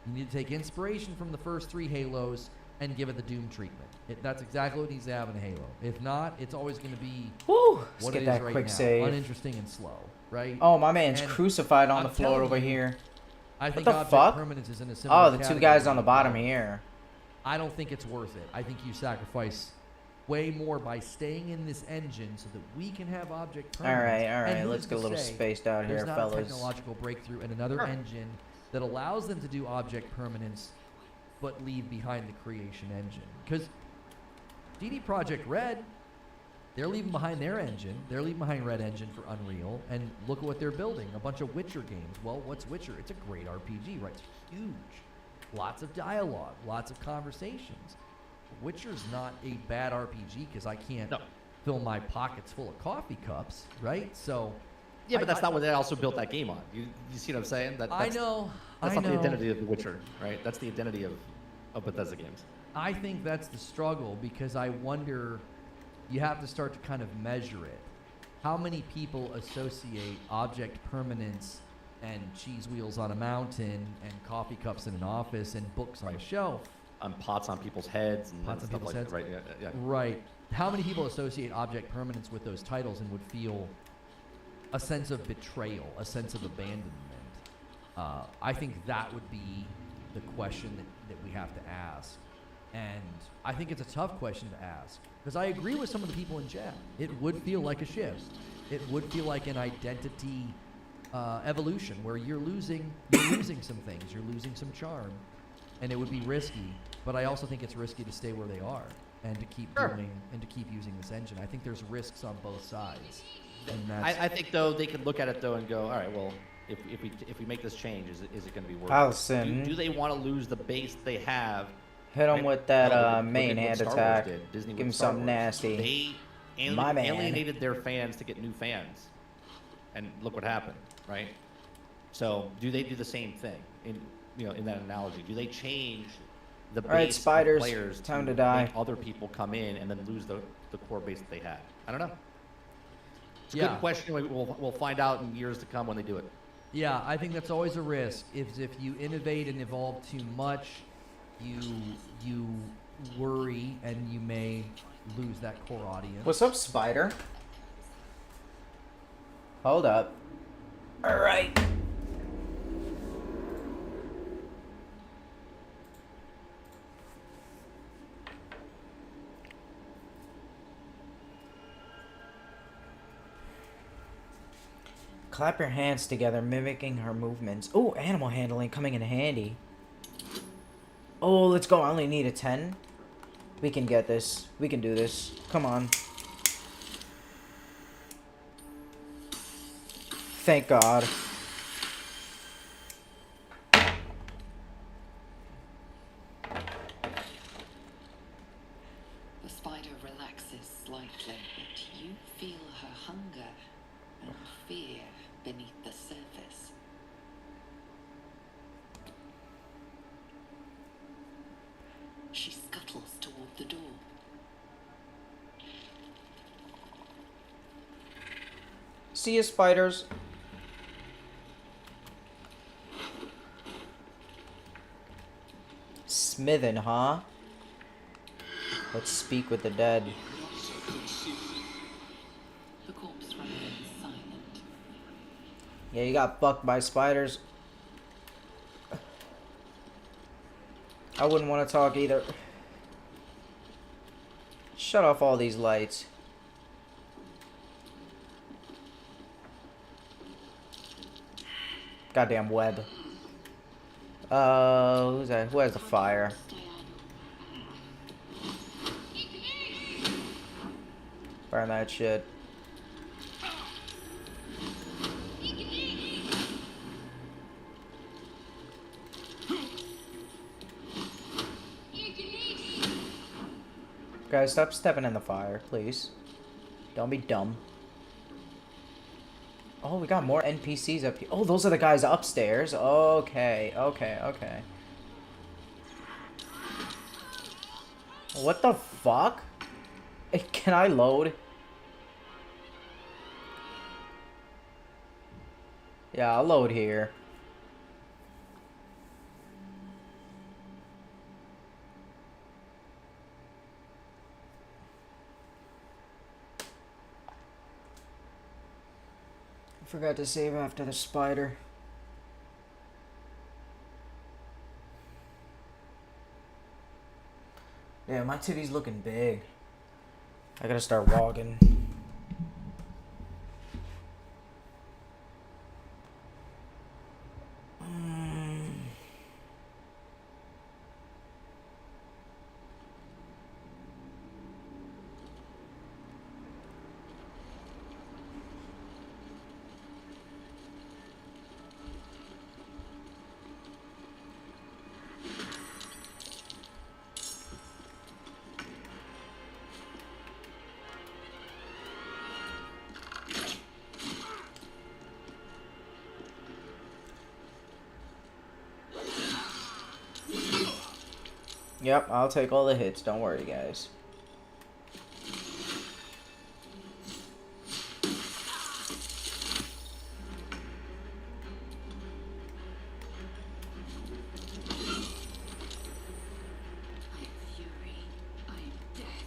You need to take inspiration from the first 3 Halos and give it the Doom treatment. That's exactly what needs to happen to Halo. If not, it's always going to be Woo! Let's what get it that is right quick now, save. uninteresting and slow, right? Oh, my man's And crucified on I'm the floor telling over you, here. I think the object fuck? permanence is in a similar Oh, the 2 guys on the bottom category. here. I don't think it's worth it. I think you sacrifice way more by staying in this engine so that we can have object permanence. All right, And let's who's get a to little say spaced out there's here, not fellas. a technological breakthrough in another engine that allows them to do object permanence but leave behind the creation engine. Because CD Projekt Red, they're leaving behind their engine. They're leaving behind Red Engine for Unreal. And look at what they're building. A bunch of Witcher games. Well, what's Witcher? It's a great RPG, right? It's huge. lots of dialogue, lots of conversations. Witcher's not a bad RPG because I can't fill my pockets full of coffee cups, right? So yeah, but that's not what they also built that game on. You see what I'm saying? That's I know. That's not the identity of The Witcher, right? That's the identity of Bethesda games. I think that's the struggle because I wonder, you have to start to kind of measure it. How many people associate object permanence and cheese wheels on a mountain and coffee cups in an office and books on a shelf? Pots on people's heads and Pots on stuff people's like heads. that, right? Yeah. Right. How many people associate object permanence with those titles and would feel a sense of betrayal, a sense of abandonment? I think that would be the question that we have to ask. And I think it's a tough question to ask because I agree with some of the people in chat. It would feel like a shift. It would feel like an identity evolution where you're losing some things, you're losing some charm, and it would be risky. But I also think it's risky to stay where they are and to keep using this engine. I think there's risks on both sides. And that's I think though they could look at it though and go, all right, well, if we make this change, is it going to be worth Allison. it? Do they want to lose the base they have? Hit him with that Look main at what hand Star Wars attack. did, Disney Give him with Star something Wars. nasty. They My man. alienated their fans to get new fans, and look what happened, right? So do they do the same thing in that analogy? Do they change the base Alright, spiders, of players time to die. make other people come in and then lose the core base that they had? I don't know. It's a Yeah. good question. We'll find out in years to come when they do it. Yeah, I think that's always a risk. If you innovate and evolve too much, you worry and you may lose that core audience. What's up, Spider? Hold up. Alright. Clap your hands together, mimicking her movements. Oh, animal handling coming in handy. Oh, let's go. I only need a 10. We can get this. We can do this. Come on. Thank God. The spider relaxes slightly, but you feel her hunger and fear beneath the surface. She scuttles toward the door. See you, spiders. Smithin', huh? Let's speak with the dead. The corpse remains silent. Yeah, you got fucked by spiders. I wouldn't want to talk either. Shut off all these lights. Goddamn web. Who's that? Who has the fire? Burn that shit. Guys, stop stepping in the fire, please. Don't be dumb. Oh, we got more NPCs up here. Oh, those are the guys upstairs. Okay, okay. What the fuck? Can I load? Yeah, I'll load here. Forgot to save after the spider. Yeah, my titty's looking big. I gotta start walking. Yep, I'll take all the hits. Don't worry, guys. I am fury. I am death.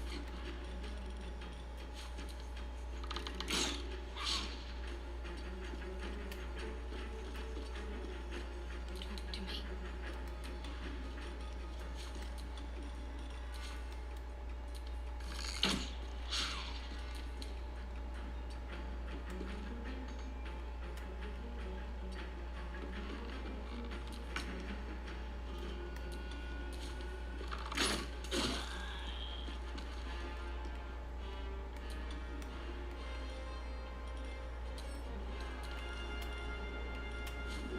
Talk to me.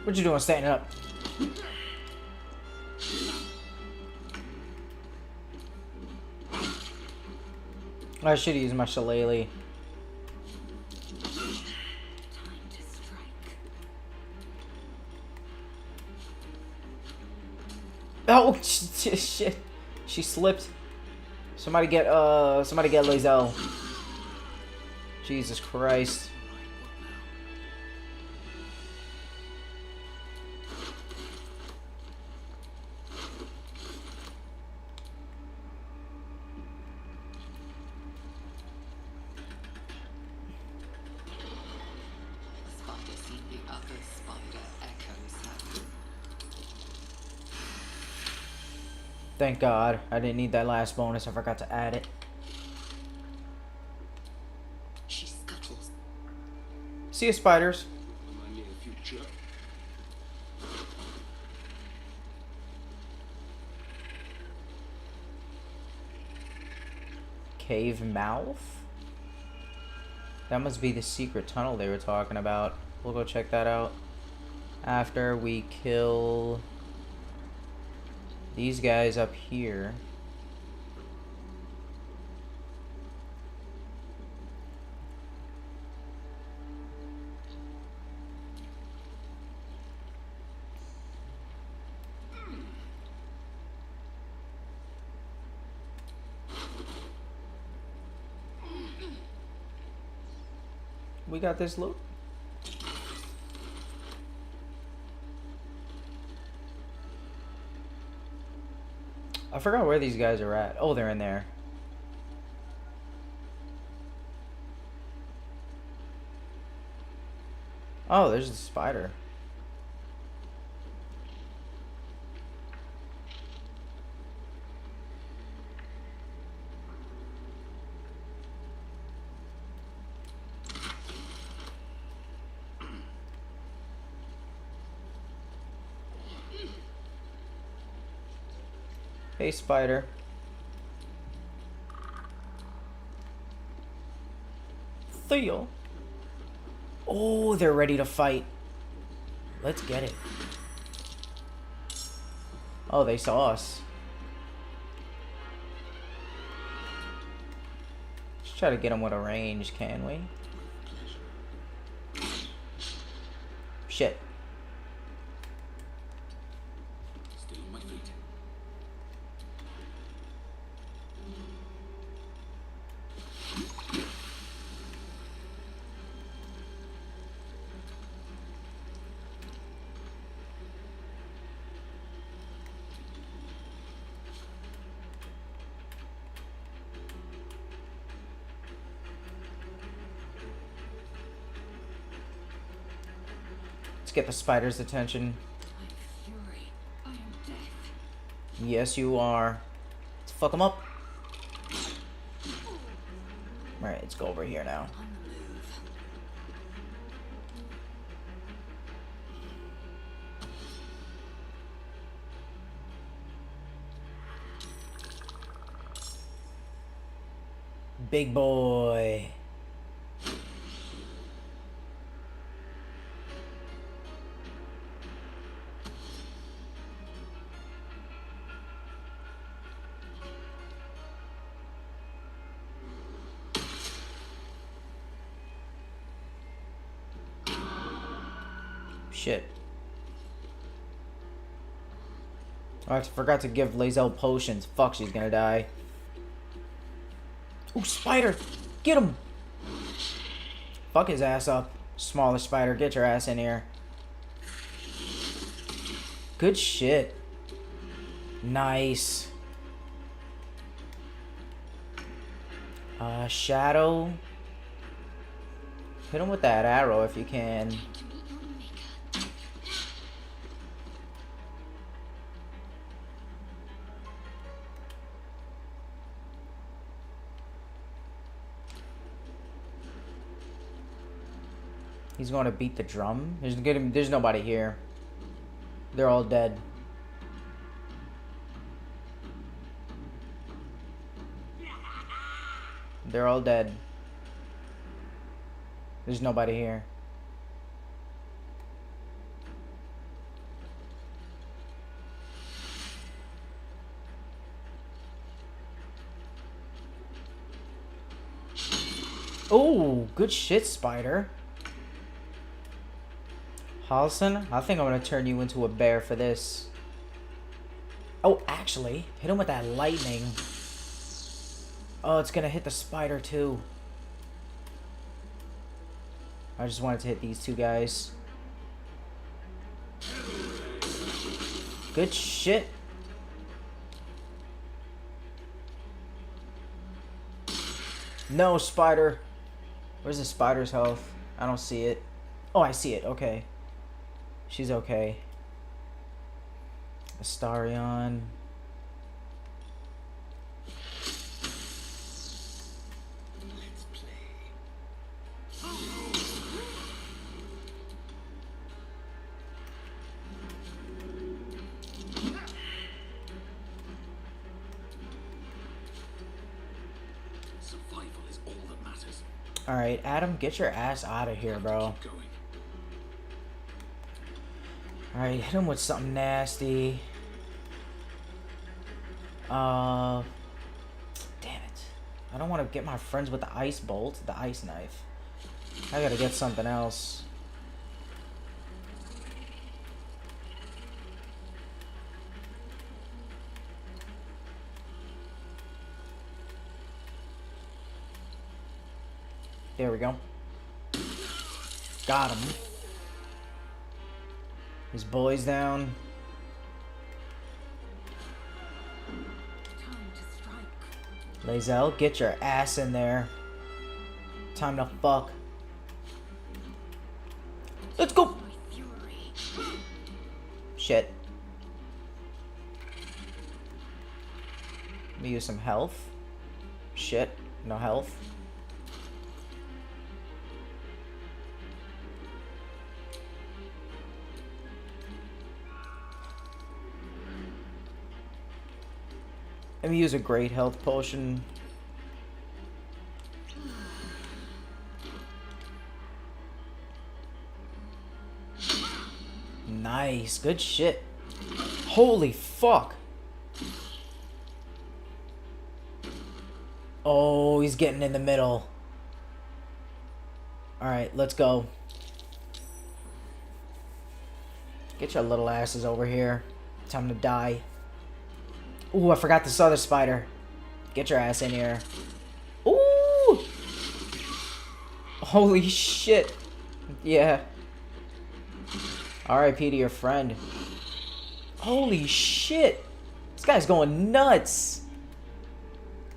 What you doing standing up? I should use my shillelagh. Time to strike. Oh shit! She slipped. Somebody get Lizelle. Jesus Christ. Spider seen the other spider echoes her. Thank God. I didn't need that last bonus. I forgot to add it. She scuttles. See you, spiders. In my near future. Cave mouth? That must be the secret tunnel they were talking about. We'll go check that out after we kill these guys up here. We got this loot. I forgot where these guys are at. Oh, they're in there. Oh, there's the spider. Hey, spider. Theo. Oh, they're ready to fight. Let's get it. Oh, they saw us. Let's try to get them with a range, can we? Shit. Stay on my feet. Let's get the spider's attention. I am fury. I am death. Yes, you are. Let's fuck them up. Alright, let's go over here now. On the move. Big boy. Shit. Oh, I forgot to give Lazelle potions. Fuck, she's gonna die. Ooh, spider! Get him! Fuck his ass up. Smaller spider, get your ass in here. Good shit. Nice. Shadow. Hit him with that arrow if you can. He's going to beat the drum. There's nobody here. They're all dead. They're all dead. There's nobody here. Oh, good shit, spider. Halson, I think I'm gonna turn you into a bear for this. Oh, actually, hit him with that lightning. Oh, it's gonna hit the spider too. I just wanted to hit these two guys. Good shit. No, spider. Where's the spider's health? I don't see it. Oh, I see it. Okay. She's okay. Astarion. Let's play. Survival is all that matters. Alright, Adam, get your ass out of here, bro. Keep going. Alright, hit him with something nasty. Damn it. I don't want to get my friends with the ice bolt, the ice knife. I gotta get something else. There we go. Got him. His boy's down. Time to strike. Lazelle, get your ass in there. Time to fuck. Let's go! My fury. Shit. Let me use some health. Shit. No health. Let me use a great health potion. Nice. Good shit. Holy fuck. Oh, he's getting in the middle. Alright, let's go. Get your little asses over here. Time to die. Ooh, I forgot this other spider. Get your ass in here. Ooh! Holy shit. Yeah. R.I.P. to your friend. Holy shit. This guy's going nuts.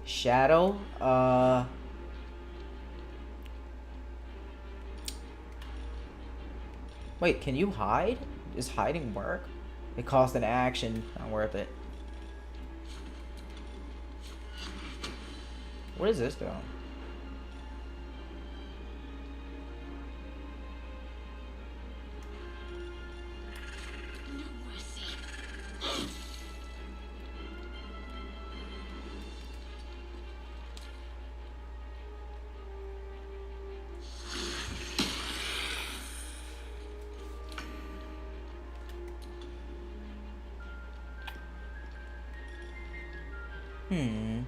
Shadow. Wait, can you hide? Does hiding work? It costs an action. Not worth it. What is this doing? No mercy. Hmm.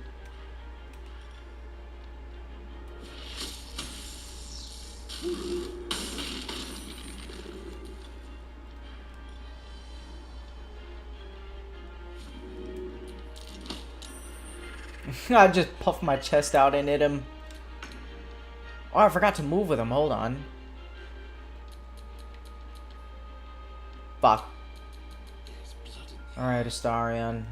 I just puffed my chest out and hit him. Oh, I forgot to move with him. Hold on. Fuck. There's blood in Alright, Astarion.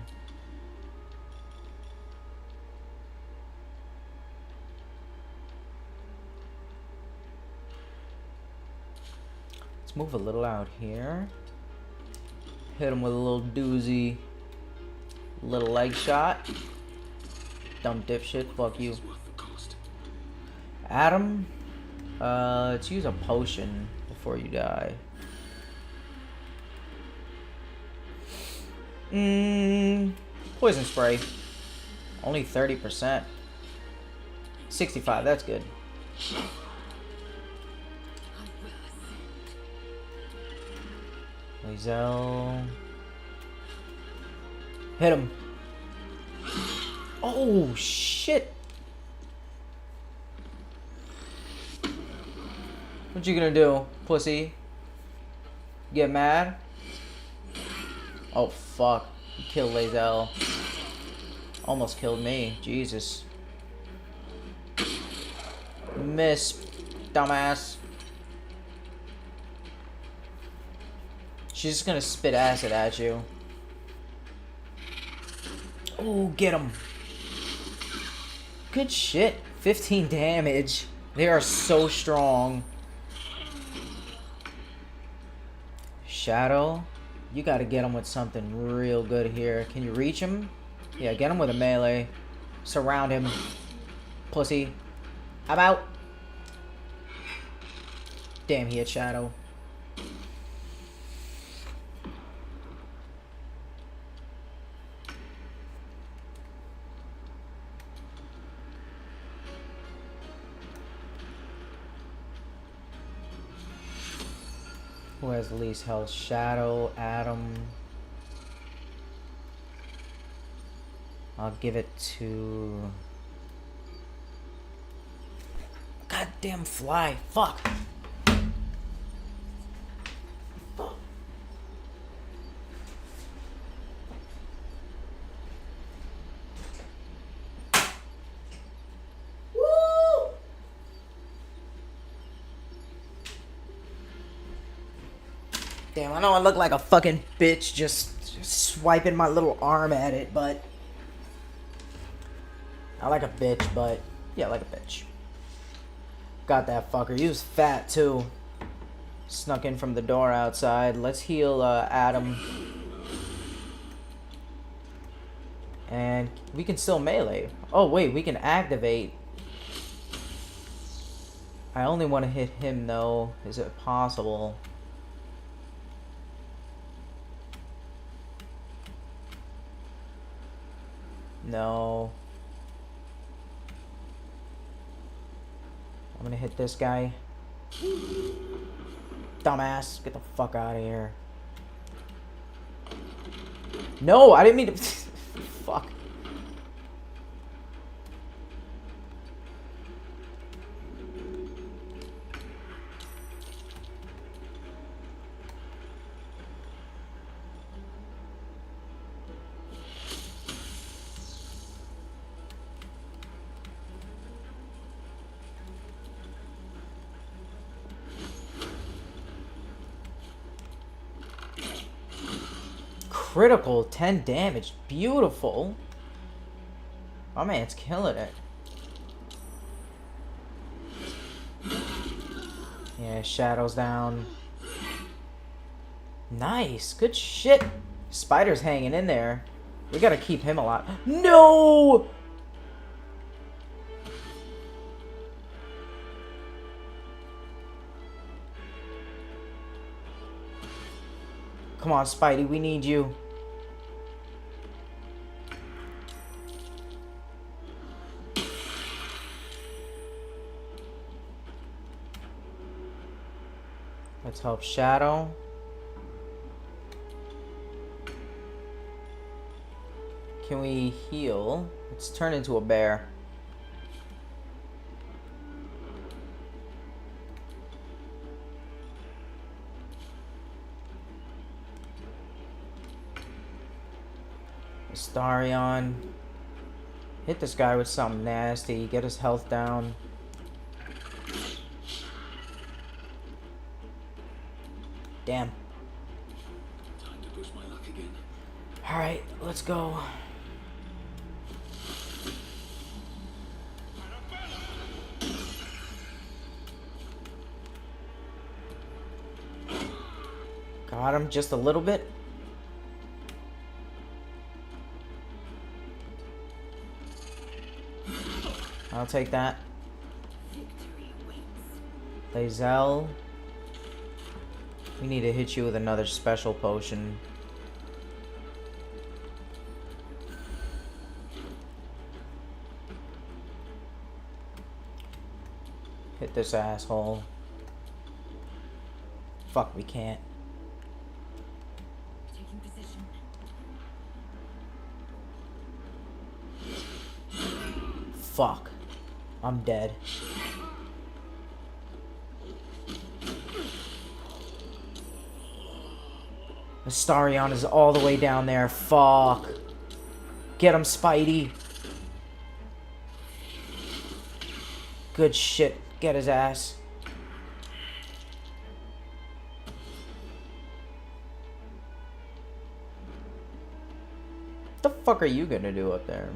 Let's move a little out here. Hit him with a little doozy. Little leg shot. Dumb dipshit. Fuck you. it's worth the cost. Adam. Let's use a potion before you die. Poison spray. Only 30%. 65, that's good. Lae'zel. Hit him. Oh, shit. What you gonna do, pussy? Get mad? Oh, fuck. You killed Lae'zel. Almost killed me. Jesus. Miss, dumbass. She's just gonna spit acid at you. Oh, get him. Good shit. 15 damage. They are so strong. Shadow. You gotta get him with something real good here. Can you reach him? Yeah, get him with a melee. Surround him. Pussy. I'm out. Damn, he had Shadow. Who has the least health? Shadow, Adam. I'll give it to... Goddamn fly. Fuck. Damn, I know I look like a fucking bitch just swiping my little arm at it, but... I like a bitch, but... Yeah, I like a bitch. Got that fucker. He was fat, too. Snuck in from the door outside. Let's heal Adam. And we can still melee. Oh, wait, we can activate. I only want to hit him, though. Is it possible? No. I'm gonna hit this guy. Dumbass. Get the fuck out of here. No, I didn't mean to... Fuck. Critical, 10 damage. Beautiful. My man's killing it. Yeah, Shadow's down. Nice. Good shit. Spider's hanging in there. We gotta keep him alive. No! Come on, Spidey. We need you. Let's help Shadow. Can we heal? Let's turn into a bear. Astarion. Hit this guy with something nasty. Get his health down. Damn. Time to push my luck again. Alright, let's go. Got him just a little bit. I'll take that. Victory awaits. Lae'zel. We need to hit you with another special potion. Hit this asshole. Fuck, we can't. Taking position. Fuck. I'm dead. Astarion is all the way down there. Fuck. Get him, Spidey. Good shit. Get his ass. What the fuck are you gonna do up there?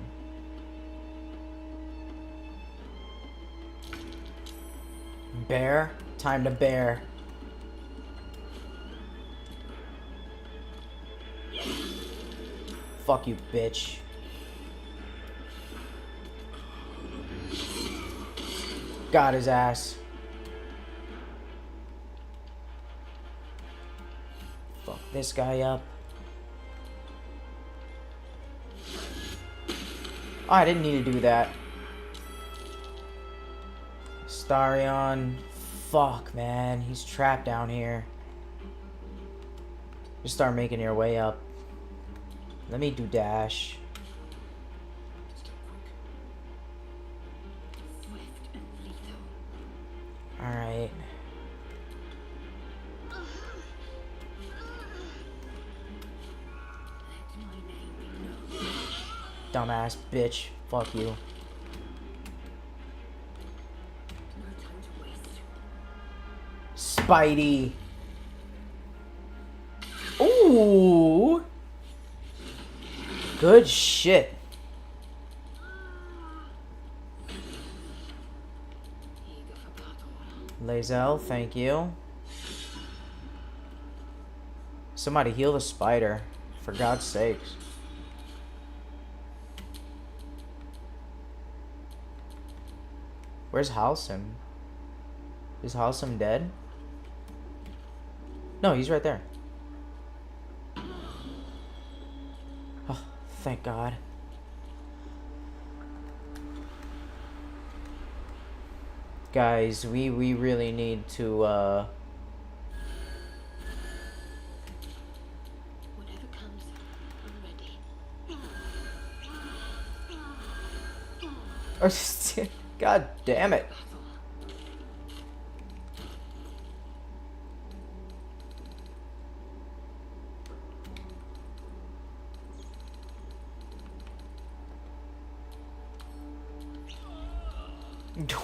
Bear? Time to bear. Fuck you, bitch. Got his ass. Fuck this guy up. Oh, I didn't need to do that. Astarion. Fuck, man. He's trapped down here. Just start making your way up. Let me do dash. Step quick. Swift and lethal. Alright. Let my name be known. Dumbass bitch. Fuck you. No time to waste. Spidey. Ooh. Good shit. Eager for battle. Lae'zel, thank you. Somebody heal the spider. For God's sakes. Where's Halsem? Is Halsem dead? No, he's right there. Oh, thank God. Guys, we really need to, Whatever comes, I'm ready. God damn it.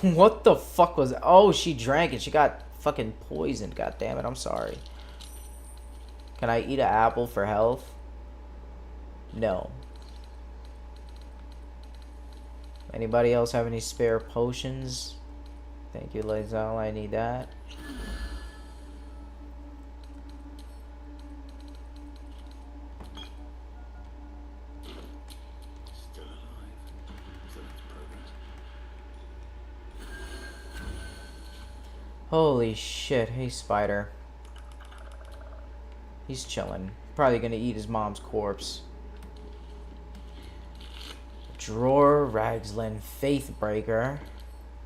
What the fuck was that? Oh, she drank it. She got fucking poisoned. God damn it. I'm sorry. Can I eat an apple for health? No. Anybody else have any spare potions? Thank you, Lae'zel. I need that. Still alive. So that's progress. Holy shit. Hey, spider. He's chilling. Probably gonna eat his mom's corpse. Drawer, Ragslin, Faithbreaker.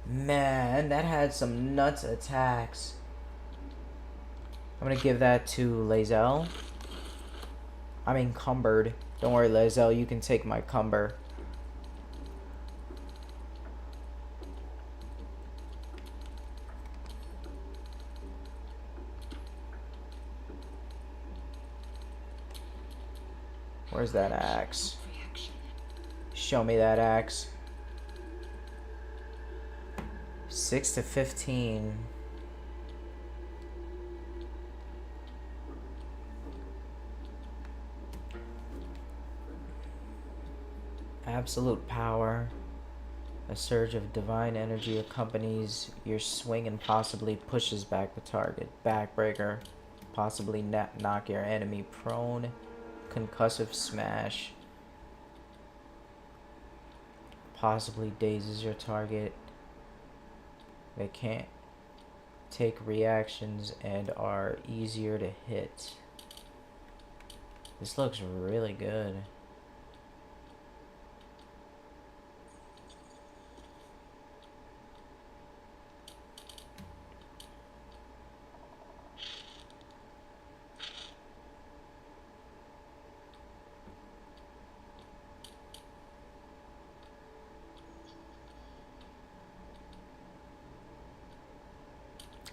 Man, that had some nuts attacks. I'm gonna give that to Lae'zel. I'm encumbered. Don't worry, Lae'zel, you can take my cumber. Where's that axe? Reaction. Show me that axe. 6 to 15. Absolute power. A surge of divine energy accompanies your swing and possibly pushes back the target. Backbreaker. Possibly knock your enemy prone. Concussive smash. Possibly dazes your target. They can't take reactions and are easier to hit. This looks really good.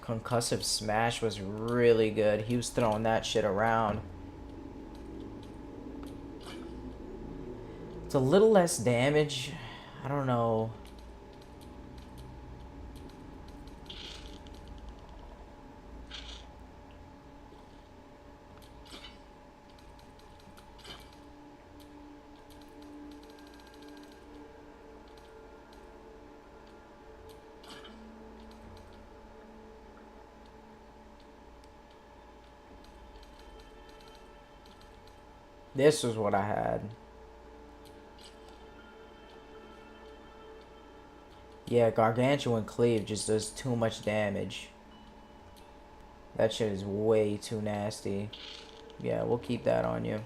Concussive smash was really good. He was throwing that shit around. It's a little less damage. I don't know. This was what I had. Yeah, Gargantuan Cleave just does too much damage. That shit is way too nasty. Yeah, we'll keep that on you.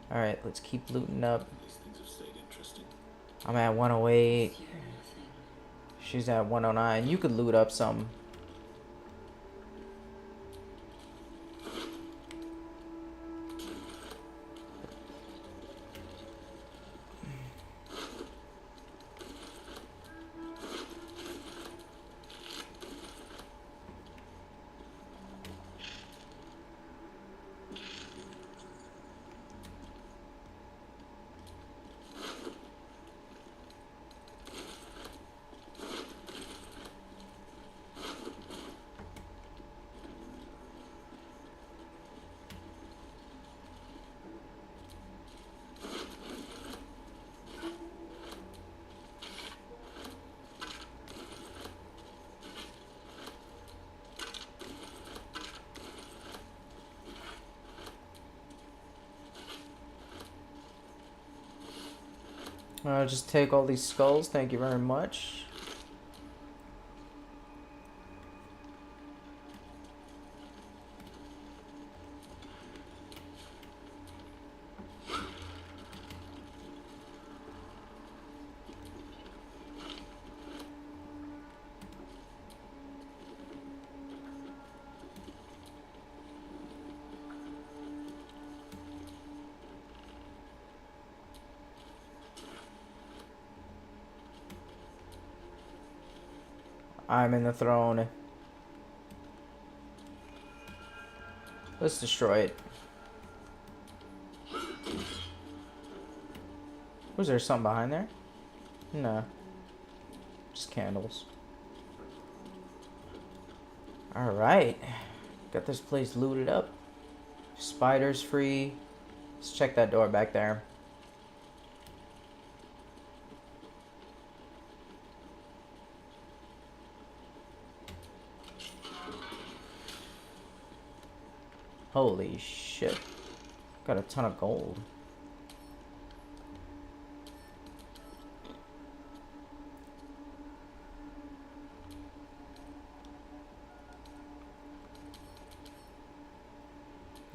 Alright, let's keep looting up. These things have stayed interesting. I'm at 108. You're nothing. She's at 109. You could loot up some. I'll just take all these skulls. Thank you very much. I'm in the throne. Let's destroy it. Was there something behind there? No. Just candles. Alright. Got this place looted up. Spiders free. Let's check that door back there. Holy shit. Got a ton of gold.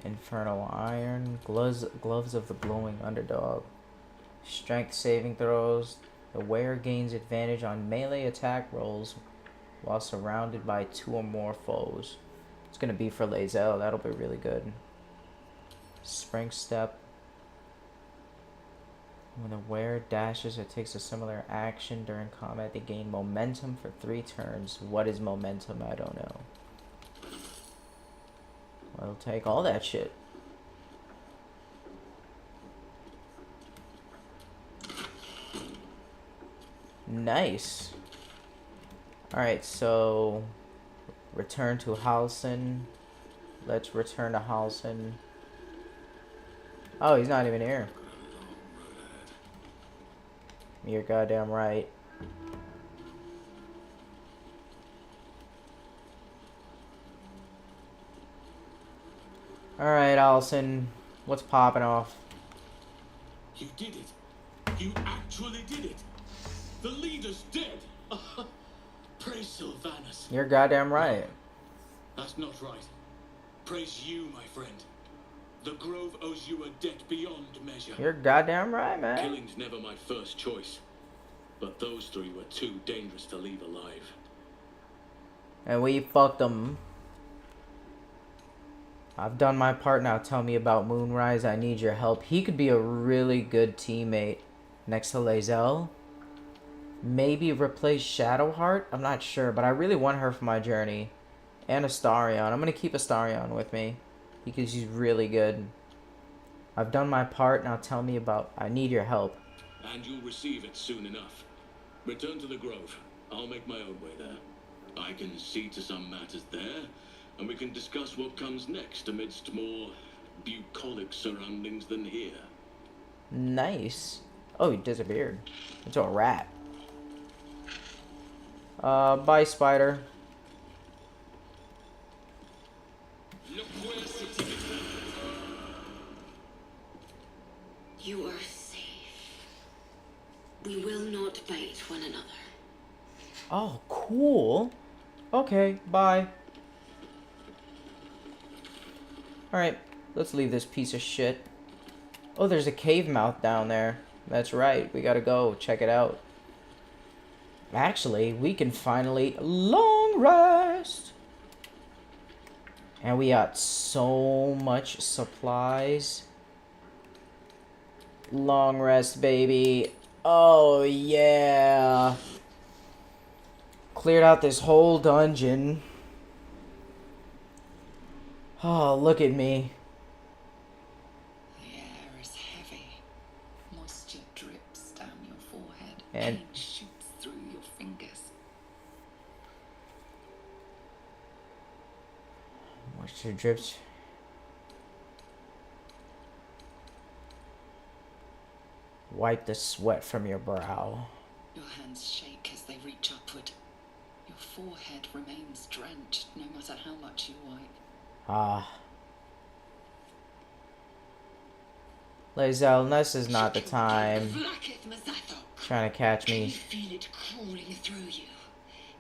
Infernal Iron. Gloves of the Glowing Underdog. Strength saving throws. The wearer gains advantage on melee attack rolls while surrounded by 2 or more foes. It's gonna be for Lae'zel. That'll be really good. Spring Step. When the wearer dashes or takes a similar action during combat, they gain momentum for 3 turns. What is momentum? I don't know. We'll take all that shit. Nice. Alright, so return to Halson. Let's return to Halson. Oh, he's not even here. You're goddamn right. Alright, Allison. What's popping off? You did it. You actually did it. The leader's dead. Praise Sylvanus. You're goddamn right. That's not right. Praise you, my friend. The Grove owes you a debt beyond measure. You're goddamn right, man. Killing's never my first choice. But those three were too dangerous to leave alive. And we fucked them. I've done my part now. Tell me about Moonrise. I need your help. He could be a really good teammate next to Lae'zel. Maybe replace Shadowheart? I'm not sure, but I really want her for my journey. And Astarion. I'm going to keep Astarion with me because he's really good. I've done my part. Now tell me about... I need your help. And you'll receive it soon enough. Return to the Grove. I'll make my own way there. I can see to some matters there, and we can discuss what comes next amidst more bucolic surroundings than here. Nice. Oh, he disappeared. Into a rat. Bye, spider. You are safe. We will not bite one another. Oh, cool. Okay, bye. Alright, let's leave this piece of shit. Oh, there's a cave mouth down there. That's right, we gotta go check it out. Actually, we can finally long rest. And we got so much supplies. Long rest, baby. Oh, yeah. Cleared out this whole dungeon. Oh, look at me. The air is heavy. Moisture drips down your forehead. And- Pain shoots through your fingers. Moisture drips. Wipe the sweat from your brow. Your hands shake as they reach upward. Your forehead remains drenched no matter how much you wipe. Ah. Lae'zel, this is not the time. Trying to catch Can you me. feel it crawling through you?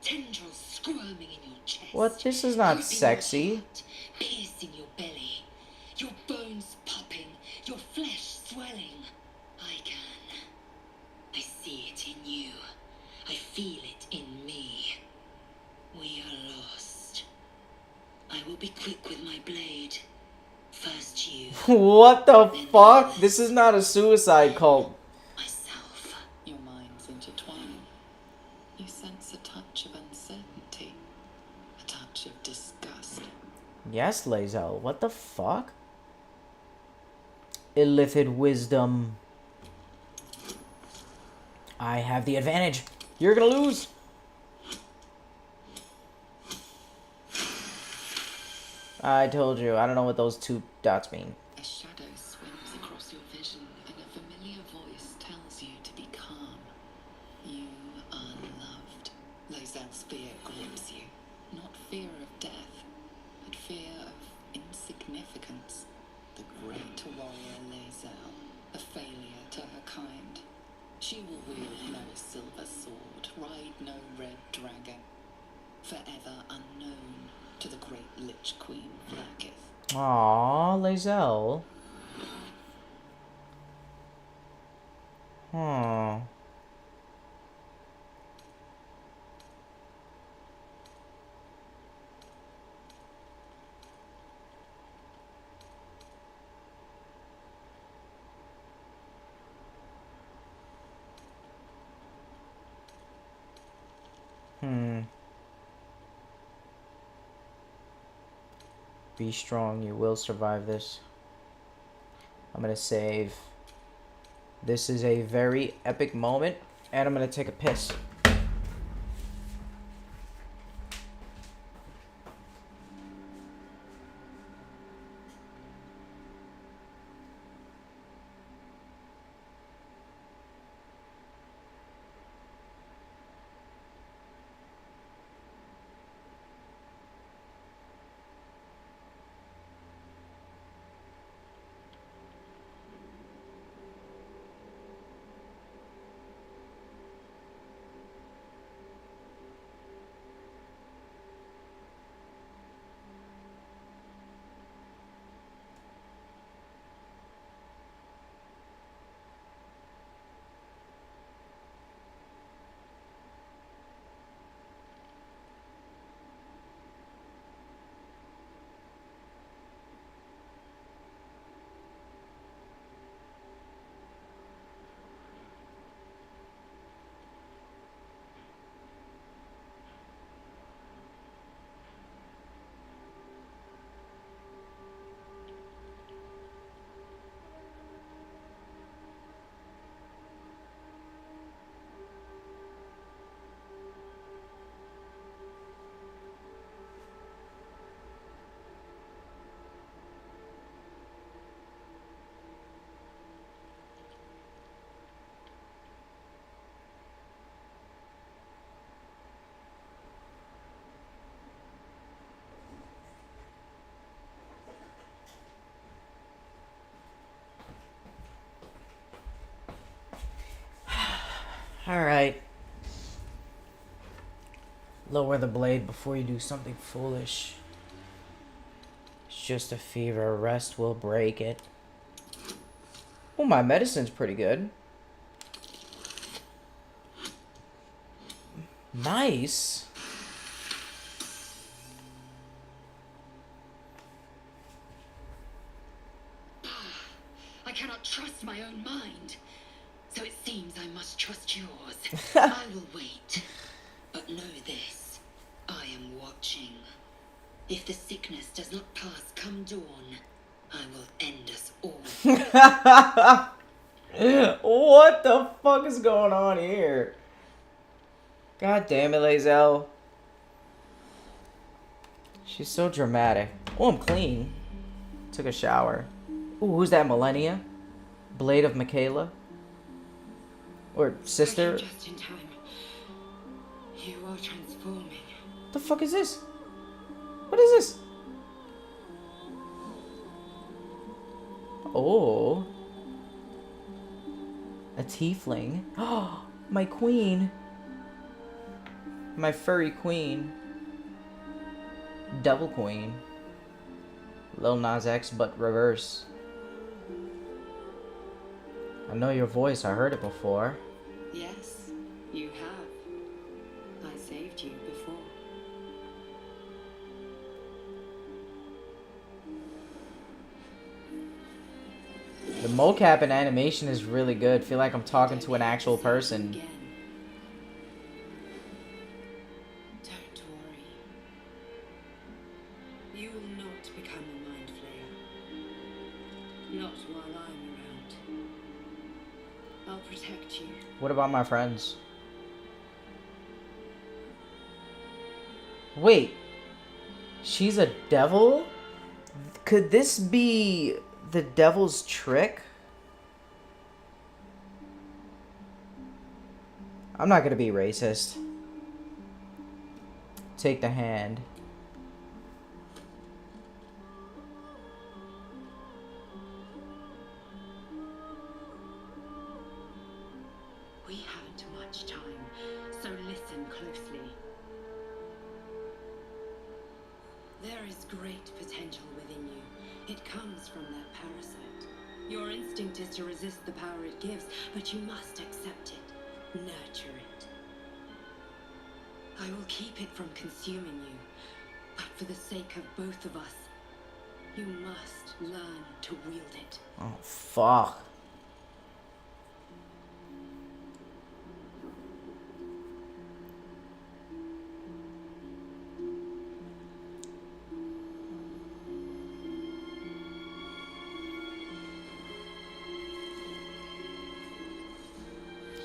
Tendrils squirming in your chest. What? This is not gripping sexy. Your heart, piercing your belly. Your bones popping. Your flesh swelling. I can. I see it in you. I feel it in me. We are lost. I will be quick with my blade. First you, What the fuck? This is not a suicide cult. myself. Your minds intertwine. You sense a touch of uncertainty. A touch of disgust. Yes, Lae'zel. What the fuck? Illithid wisdom. I have the advantage. You're gonna lose. I told you. I don't know what those two dots mean. A shadow swims across your vision, and a familiar voice tells you to be calm. You are loved. Lae'zel's fear grips you. Not fear of death, but fear of insignificance. The great warrior Lae'zel, a failure to her kind. She will wield no silver sword, ride no red dragon. Forever unknown to the great Lich Queen Vlaakith. Aww, Lae'zel. Huh. Be strong. You will survive this. I'm gonna save. This is a very epic moment, and I'm gonna take a piss. Alright. Lower the blade before you do something foolish. It's just a fever. Rest will break it. Oh, my medicine's pretty good. Nice. I cannot trust my own mind. So it seems I must trust yours. I will wait. But know this. I am watching. If the sickness does not pass come dawn, I will end us all. What the fuck is going on here? God damn it, Lae'zel. She's so dramatic. Oh, I'm clean. Took a shower. Ooh, who's that, Millennia? Blade of Michaela? Or sister? I came just in time. You are transforming. The fuck is this? What is this? Oh. A tiefling. Oh, my queen. My furry queen. Devil queen. Lil Nas X, but reverse. I know your voice. I heard it before. Yes, you have. I saved you before. The mocap and animation is really good. Feel like I'm talking to an actual person. Again. Don't worry. You will not become a mind flayer. Not while I'm around. I'll protect you. What about my friends? Wait. She's a devil? Could this be the devil's trick? I'm not gonna be racist. Take the hand. We haven't much time, so listen closely. There is great potential within you. It comes from that parasite. Your instinct is to resist the power it gives, but you must accept it, nurture it. I will keep it from consuming you, but for the sake of both of us, you must learn to wield it. Oh, fuck.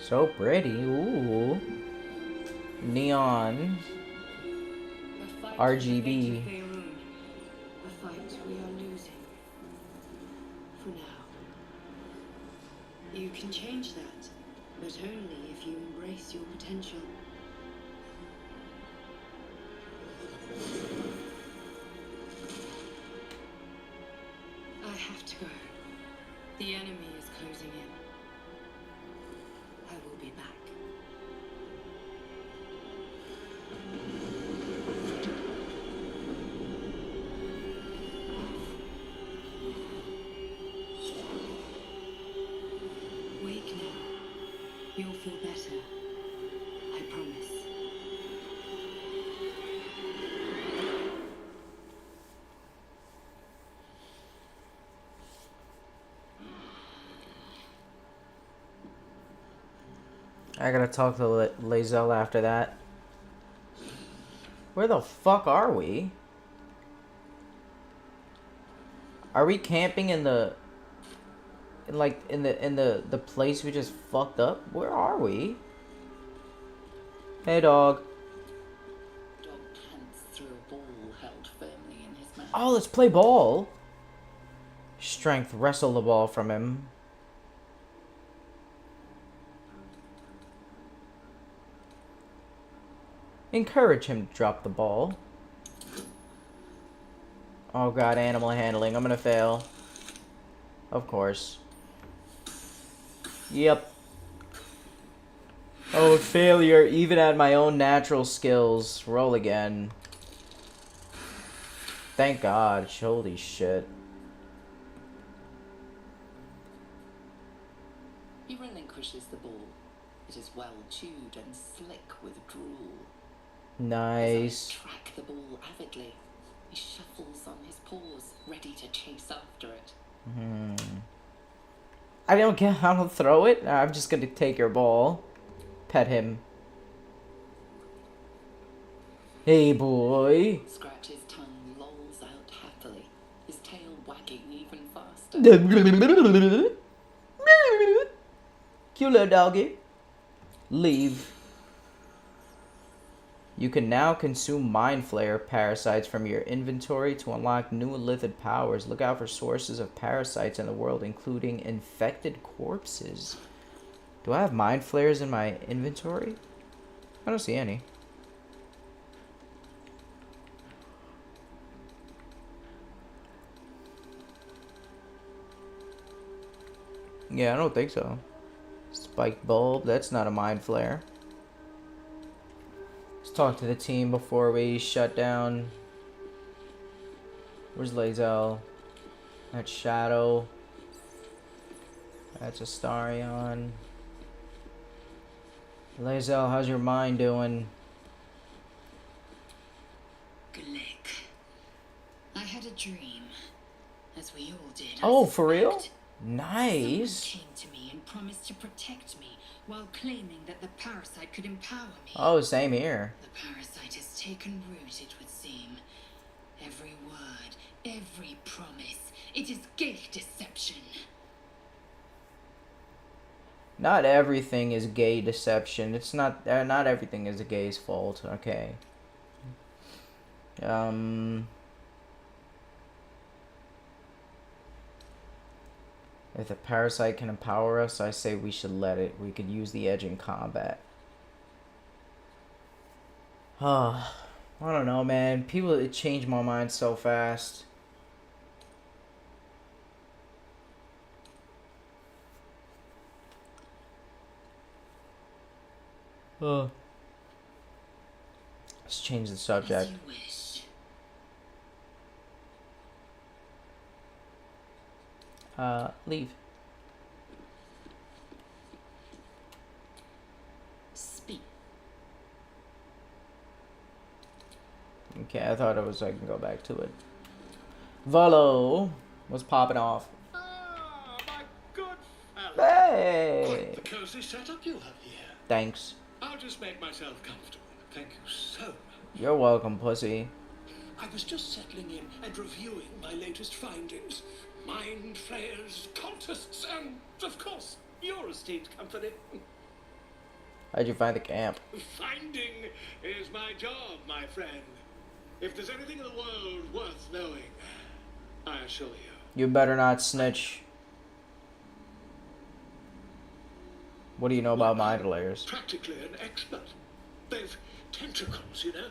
So pretty. Ooh. Neon. A fight RGB. with Faerun. A fight we are losing. For now. You can change that, but only if you embrace your potential. I have to go. The enemy is closing in. I will be back. Wake now. You'll feel better. I promise. I gotta talk to Lae'zel after that. Where the fuck are we? Are we camping in the... in the place we just fucked up? Where are we? Hey, dog. Dog pants through a ball held firmly in his mouth. Oh, let's play ball. Strength, wrestle the ball from him. Encourage him to drop the ball. Oh god, animal handling. I'm gonna fail. Of course. Yep. Oh, failure, even at my own natural skills. Roll again. Thank God. Holy shit. He relinquishes the ball. It is well chewed and slick with drool. Nice. His eyes track the ball avidly. He shuffles on his paws, ready to chase after it. I don't throw it. I'm just gonna take your ball. Pet him. Hey, boy. Scratch his tongue lolls out happily, his tail wagging even faster. Cute little doggy. Leave. You can now consume Mind Flayer parasites from your inventory to unlock new Illithid powers. Look out for sources of parasites in the world, including infected corpses. Do I have Mind Flayers in my inventory? I don't see any. Yeah, I don't think so. Spike bulb, that's not a Mind Flayer. Let's talk to the team before we shut down. Where's Lae'zel? That's Shadow. That's Astarion. Lae'zel, how's your mind doing? Glick. I had a dream, as we all did. Oh, for real? suspect. Nice. Someone came to me and promised to protect me while claiming that the parasite could empower me. Oh, same here. The parasite has taken root, it would seem. Every word, every promise, it is gay deception. Not everything is gay deception. It's not. Not everything is a gay's fault. Okay. If the parasite can empower us, I say we should let it. We could use the edge in combat. I don't know, man. People, it changed my mind so fast. Let's change the As subject. you wish. Leave. Speak. Okay, I thought it was so I can go back to it. Volo, what's popping off? Ah, my good fellow. Hey! Quite the cozy setup you have here. Thanks. I'll just make myself comfortable. Thank you so much. You're welcome, pussy. I was just settling in and reviewing my latest findings. Mind flayers, cultists, and, of course, your esteemed company. How'd you find the camp? Finding is my job, my friend. If there's anything in the world worth knowing, I assure you. You better not snitch. What do you know about mind layers? Practically an expert. They've tentacles, you know.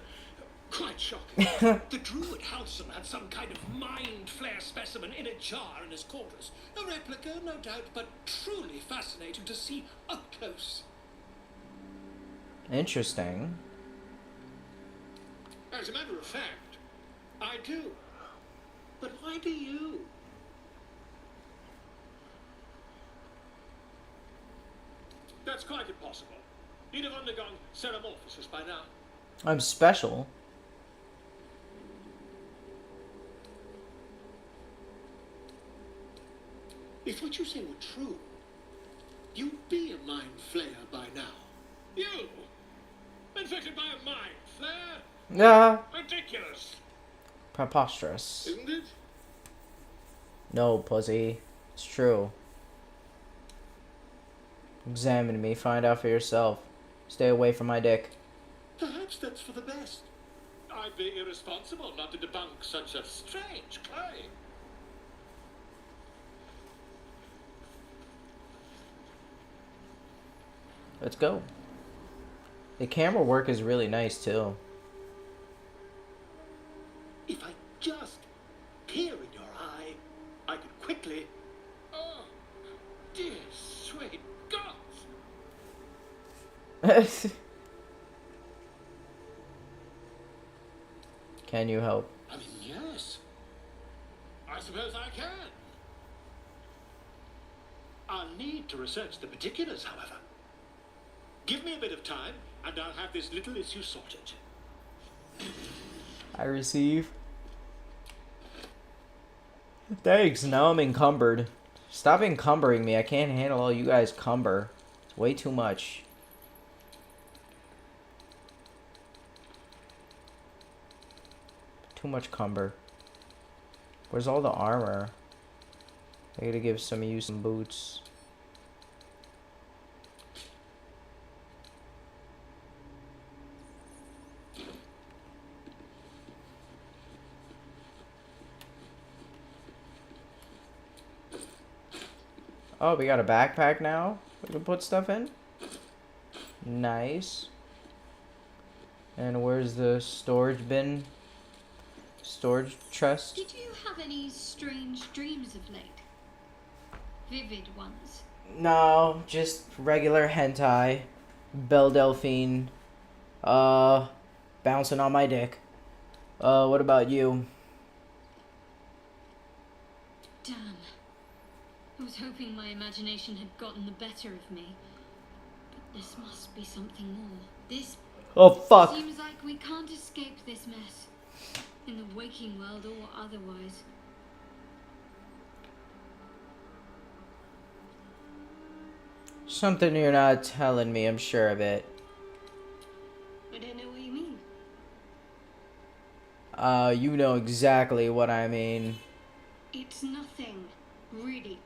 Quite shocking. The druid Halson had some kind of mind flare specimen in a jar in his quarters. A replica, no doubt, but truly fascinating to see up close. Interesting. As a matter of fact, I do. But why do you? That's quite impossible. You'd have undergone ceramorphosis by now. I'm special. If what you say were true, you'd be a mind flayer by now. You? Infected by a mind flare? Yeah. Ridiculous, Preposterous. isn't it? No, pussy. It's true. Examine me. Find out for yourself. Stay away from my dick. Perhaps that's for the best. I'd be irresponsible not to debunk such a strange claim. Let's go. The camera work is really nice too. If I just peer in your eye, I could quickly... Oh, dear sweet God! Can you help? I mean, yes. I suppose I can. I'll need to research the particulars, however. Give me a bit of time, and I'll have this little issue sorted. I receive. Thanks, now I'm encumbered. Stop encumbering me. I can't handle all you guys cumber. It's way too much. Too much cumber. Where's all the armor? I gotta give some of you some boots. Oh, we got a backpack now? We can put stuff in? Nice. And where's the storage bin? Storage chest? Did you have any strange dreams of late? Vivid ones? No, just regular hentai. Belle Delphine. Bouncing on my dick. What about you? Damn. I was hoping my imagination had gotten the better of me. But this must be something more. This Oh, fuck. seems like we can't escape this mess. In the waking world or otherwise. Something you're not telling me, I'm sure of it. I don't know what you mean. You know exactly what I mean. It's nothing, really.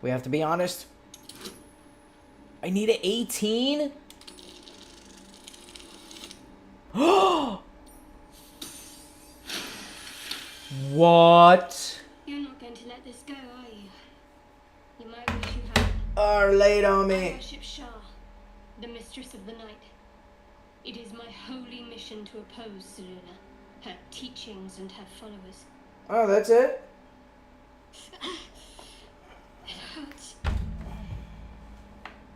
We have to be honest. I need an 18? What? You're not going to let this go, are you? You might wish you had. Laid on I me. worship Shah, the mistress of the night. It is my holy mission to oppose Serena, her teachings and her followers. Oh, that's it? It hurts.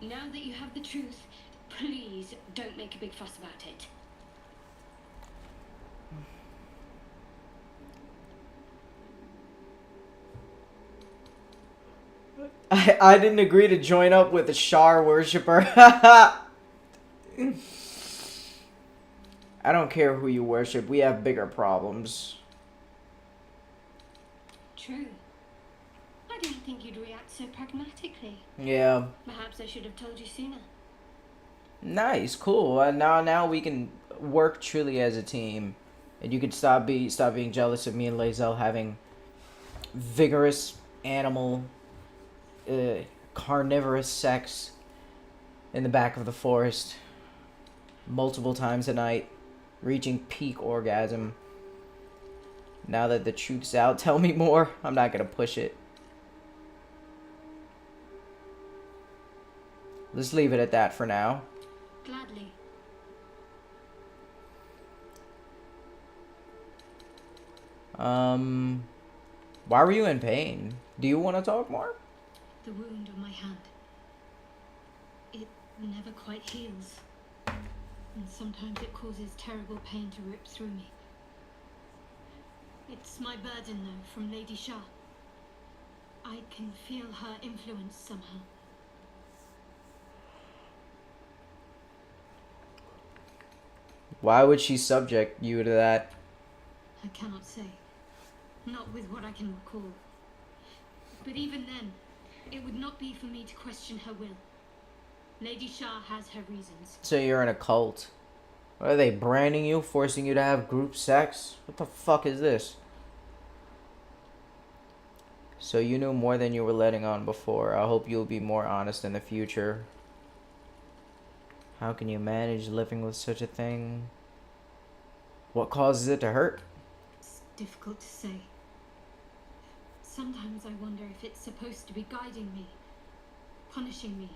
Now that you have the truth, please don't make a big fuss about it. I didn't agree to join up with a Shar worshipper. I don't care who you worship. We have bigger problems. True. I didn't think you'd react so pragmatically. Yeah. Perhaps I should have told you sooner. Nice, cool. Now we can work truly as a team, and you can stop being jealous of me and Lae'zel having vigorous animal carnivorous sex in the back of the forest multiple times a night, reaching peak orgasm. Now that the truth's out, tell me more. I'm not gonna push it. Let's leave it at that for now. Gladly. Why were you in pain? Do you want to talk more? The wound on my hand. It never quite heals. And sometimes it causes terrible pain to rip through me. It's my burden, though, from Lady Shah. I can feel her influence somehow. Why would she subject you to that? I cannot say. Not with what I can recall. But even then, it would not be for me to question her will. Lady Shah has her reasons. So you're in a cult. What are they, branding you, forcing you to have group sex? What the fuck is this? So you knew more than you were letting on before. I hope you'll be more honest in the future. How can you manage living with such a thing? What causes it to hurt? It's difficult to say. Sometimes I wonder if it's supposed to be guiding me, punishing me,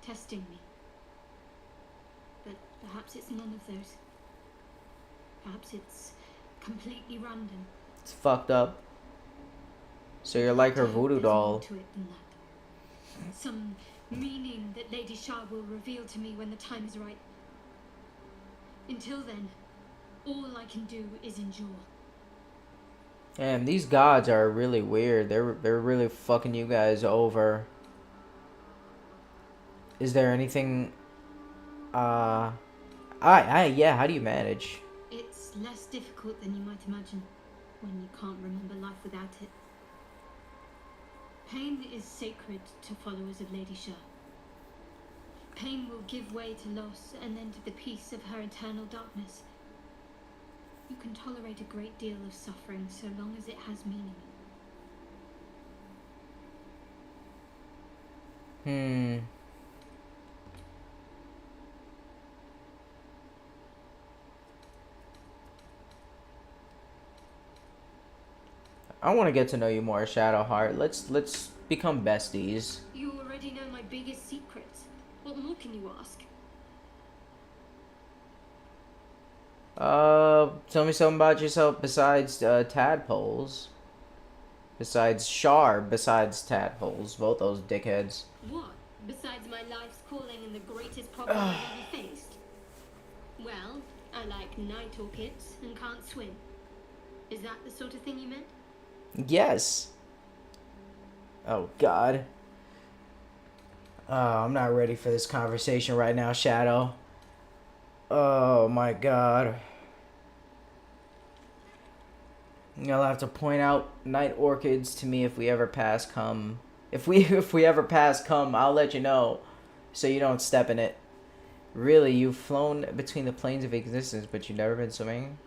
testing me. But perhaps it's none of those. Perhaps it's completely random. It's fucked up. So you're like her There's voodoo more doll. to it than that. Some meaning that Lady Shah will reveal to me when the time is right. Until then, all I can do is endure. Damn, these gods are really weird. They're really fucking you guys over. Is there anything yeah, how do you manage? It's less difficult than you might imagine when you can't remember life without it. Pain is sacred to followers of Lady Shah. Pain will give way to loss and then to the peace of her eternal darkness. You can tolerate a great deal of suffering so long as it has meaning. I want to get to know you more, Shadowheart. Let's become besties. You already know my biggest secrets. What more can you ask? Tell me something about yourself besides tadpoles. Besides Shar, besides tadpoles. Both those dickheads. What? Besides my life's calling and the greatest problem I've ever faced? Well, I like night orchids and can't swim. Is that the sort of thing you meant? Yes. Oh, God. I'm not ready for this conversation right now, Shadow. Oh, my God. You'll have to point out night orchids to me if we ever pass come. If we ever pass come, I'll let you know, so you don't step in it. Really, you've flown between the planes of existence, but you've never been swimming?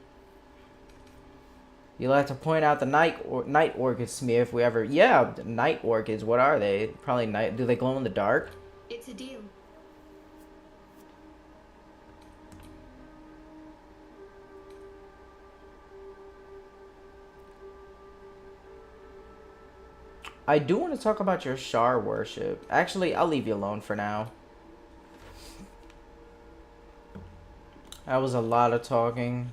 You'll have to point out the night orchids to me if we ever... Yeah, night orchids, what are they? Probably night... Do they glow in the dark? It's a deal. I do want to talk about your Shar worship. Actually, I'll leave you alone for now. That was a lot of talking.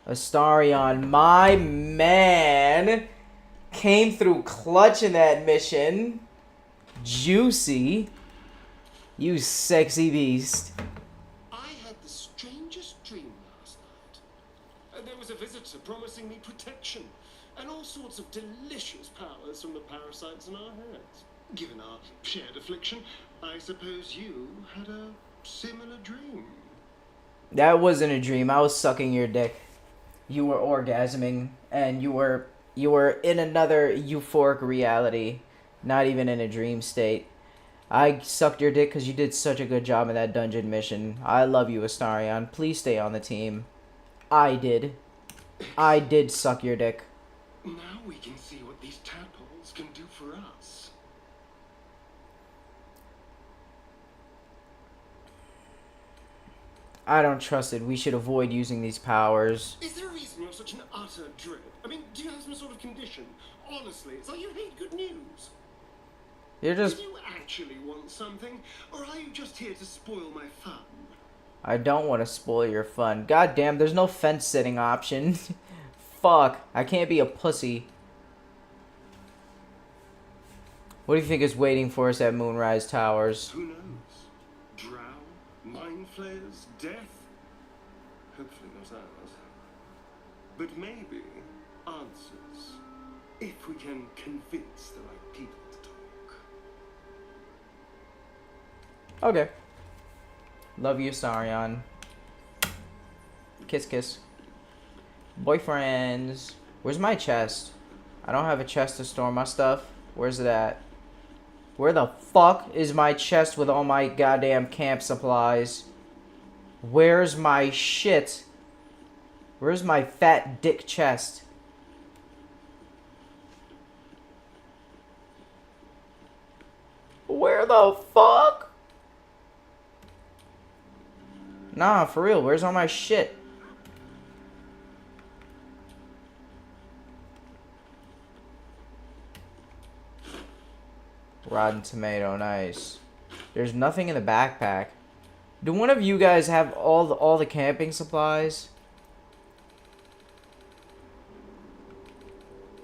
Astarion, my man, came through clutch in that mission. Juicy. You sexy beast. I had the strangest dream last night. There was a visitor promising me protection and all sorts of delicious powers from the parasites in our heads. Given our shared affliction, I suppose you had a similar dream. That wasn't a dream. I was sucking your dick. You were orgasming, and you were in another euphoric reality, not even in a dream state. I sucked your dick because you did such a good job in that dungeon mission. I love you, Astarion. Please stay on the team. I did suck your dick. Now we can see what these tadpoles can do for us. I don't trust it. We should avoid using these powers. Is there a reason you're such an utter drip? I mean, do you have some sort of condition? Honestly, it's like you hate good news. You're just... Do you actually want something, or are you just here to spoil my fun? I don't want to spoil your fun. God damn, there's no fence sitting option. Fuck, I can't be a pussy. What do you think is waiting for us at Moonrise Towers? Who knows? Drow? Mind flayers? Death? Hopefully not ours. But maybe answers. If we can convince the right people to talk. Okay. Love you, Sarion. Kiss, kiss. Boyfriends. Where's my chest? I don't have a chest to store my stuff. Where's it at? Where the fuck is my chest with all my goddamn camp supplies? Where's my shit? Where's my fat dick chest? Where the fuck? Nah, for real, where's all my shit? Rotten tomato, nice. There's nothing in the backpack. Do one of you guys have all the camping supplies?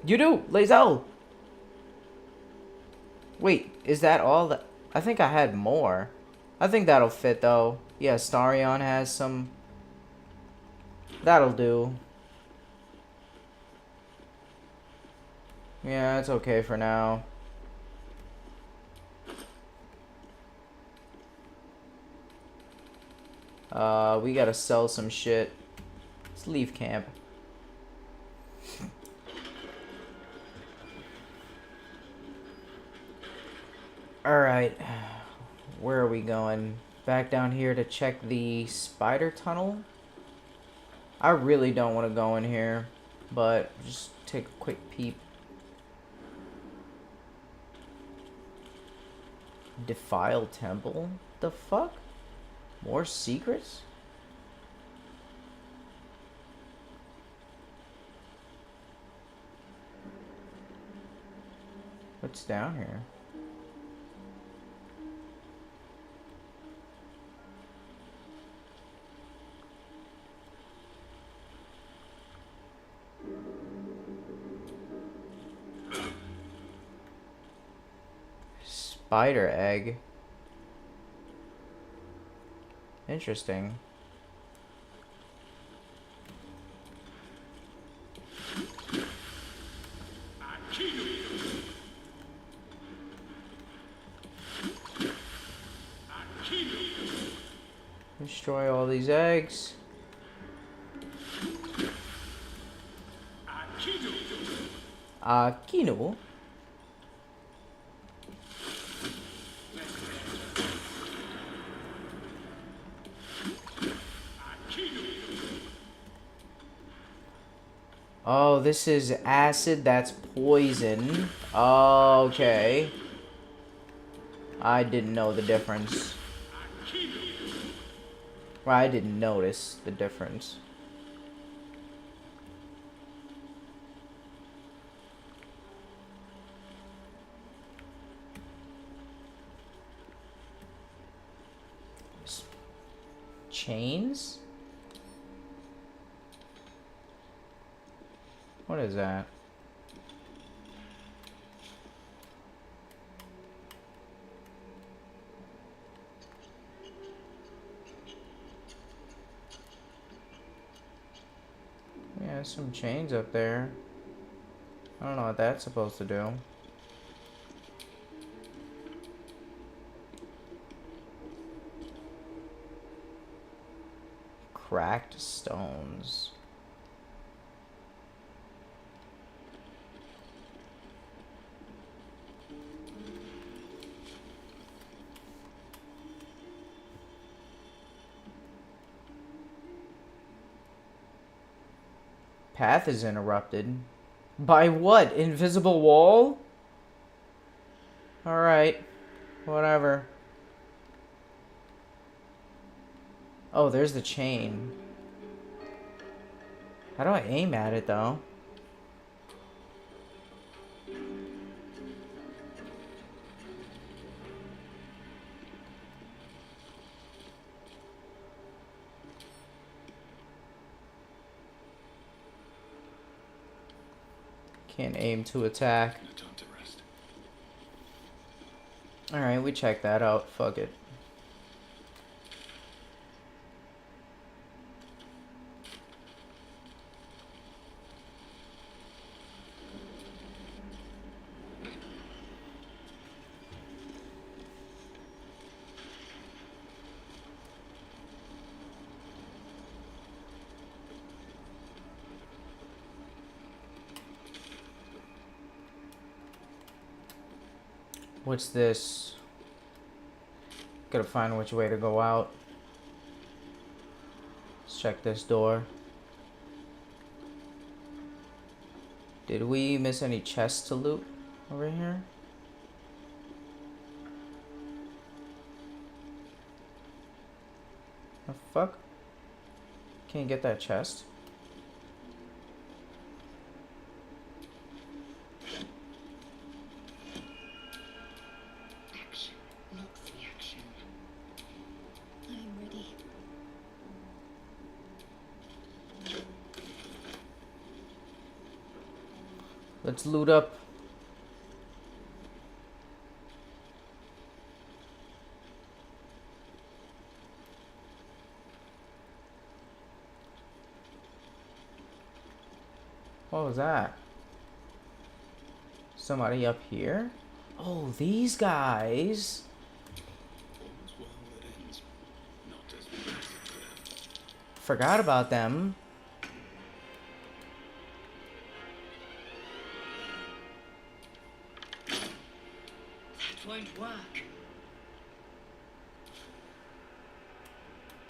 You do, Lazel. Wait, is that all that? I think I had more. I think that'll fit though. Yeah, Starion has some. That'll do. Yeah, it's okay for now. We gotta sell some shit. Let's leave camp. Alright. Where are we going? Back down here to check the spider tunnel? I really don't want to go in here, but just take a quick peep. Defiled temple? The fuck? More secrets? What's down here? Spider egg. Interesting. Destroy all these eggs. Akinu. Oh, this is acid, that's poison. Okay. I didn't know the difference. Well, I didn't notice the difference. Chains? What is that? Yeah, there's some chains up there. I don't know what that's supposed to do. Cracked stones. Path is interrupted. By what? Invisible wall? Alright. Whatever. Oh, there's the chain. How do I aim at it, though? Can't aim to attack. No time to rest. Alright, we checked that out. Fuck it. What's this? Gotta find which way to go out. Let's check this door. Did we miss any chests to loot over here? The fuck? Can't get that chest. Action. Look for the action. I'm ready. Let's loot up. What was that? Somebody up here? Oh, these guys. All's well that ends. Not as well as it could have. Forgot about them. That won't work.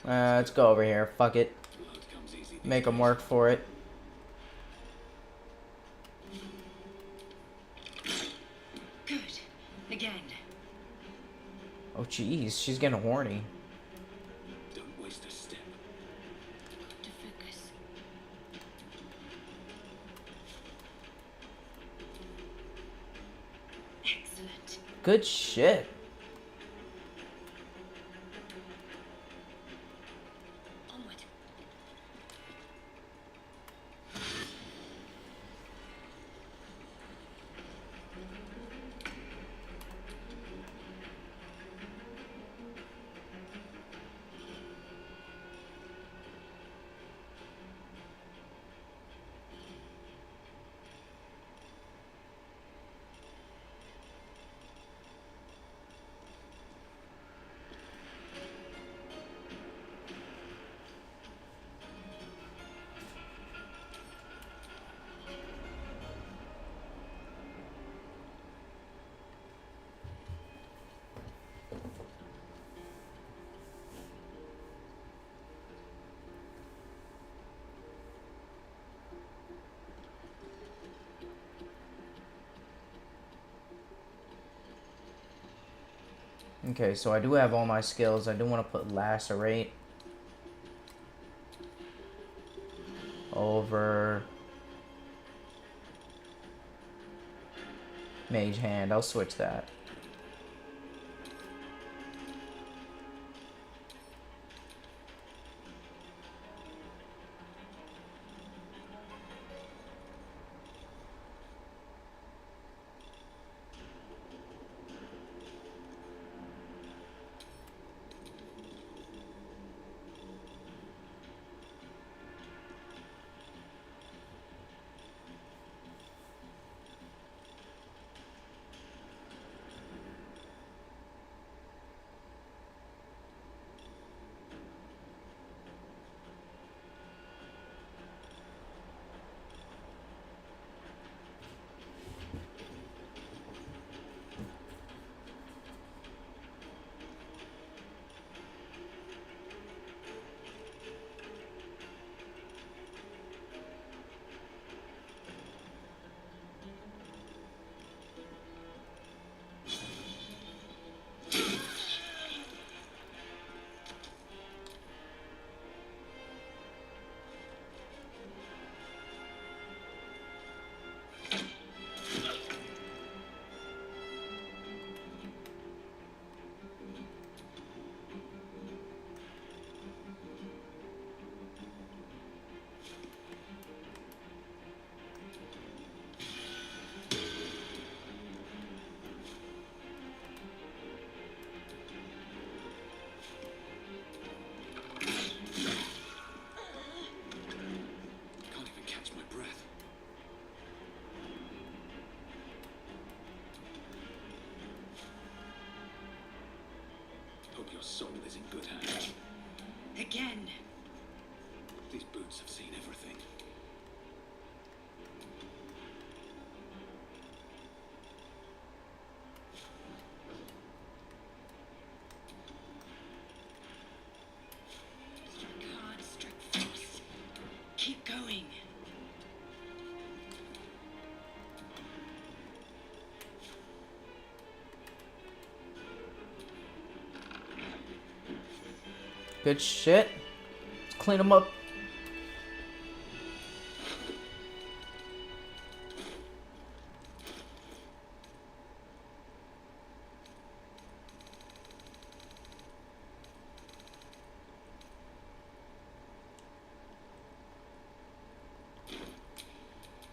Let's go over here. Fuck it. Blood comes easy these Make them days. work for it. Good. Again. Oh, jeez. She's getting horny. Don't waste a step. Got to focus. Excellent. Good shit. Onward. Okay, so I do have all my skills. I do want to put lacerate over mage hand. I'll switch that. Your soul is in good hands. Again. These boots have seen everything. Strike hard, strike fast. Keep going. Good shit. Let's clean them up.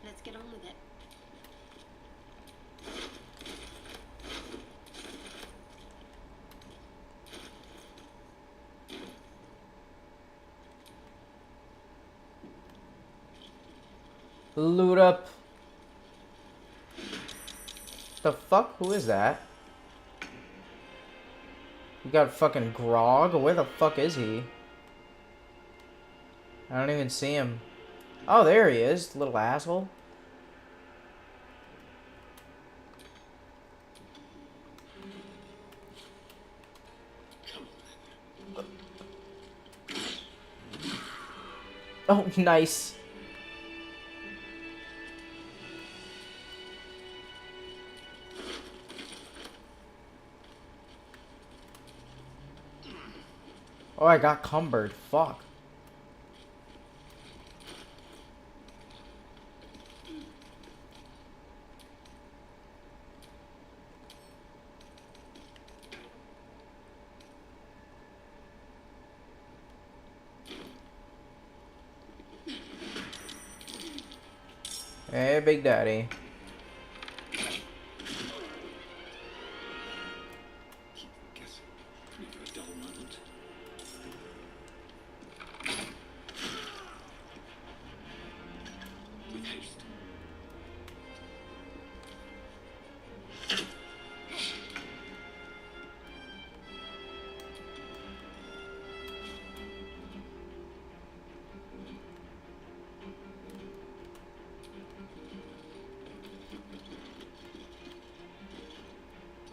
Let's get on with it. Loot up. The fuck? Who is that? We got fucking Grog? Where the fuck is he? I don't even see him. Oh, there he is, little asshole. Oh, nice. Oh, I got cumbered. Fuck. Hey, Big Daddy. Guess never a dull moment. With haste.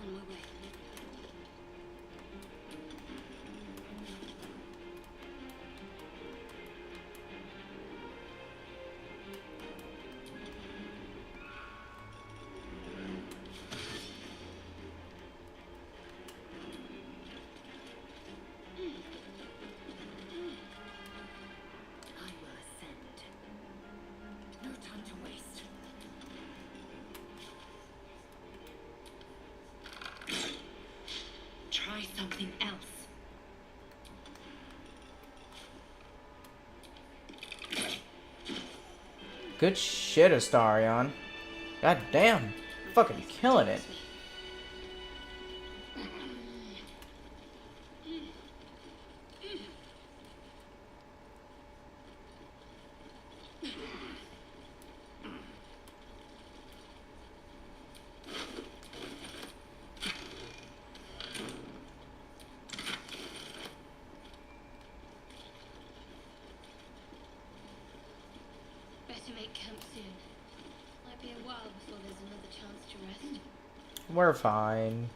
On my way. I will ascend. No time to waste. Try something else. Good shit, Astarion. God damn. Fucking killing it. Better make camp soon. Might be a while before there's another chance to rest. We're fine.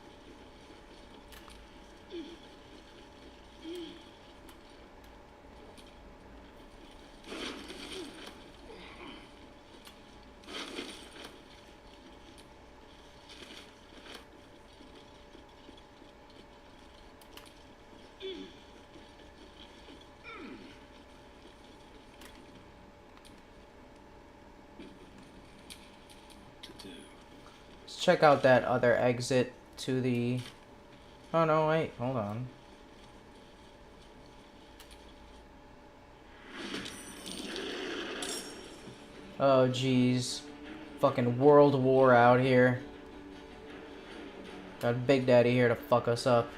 To do. Let's check out that other exit to the... Oh no, wait, hold on. Oh jeez. Fucking World War out here. Got Big Daddy here to fuck us up.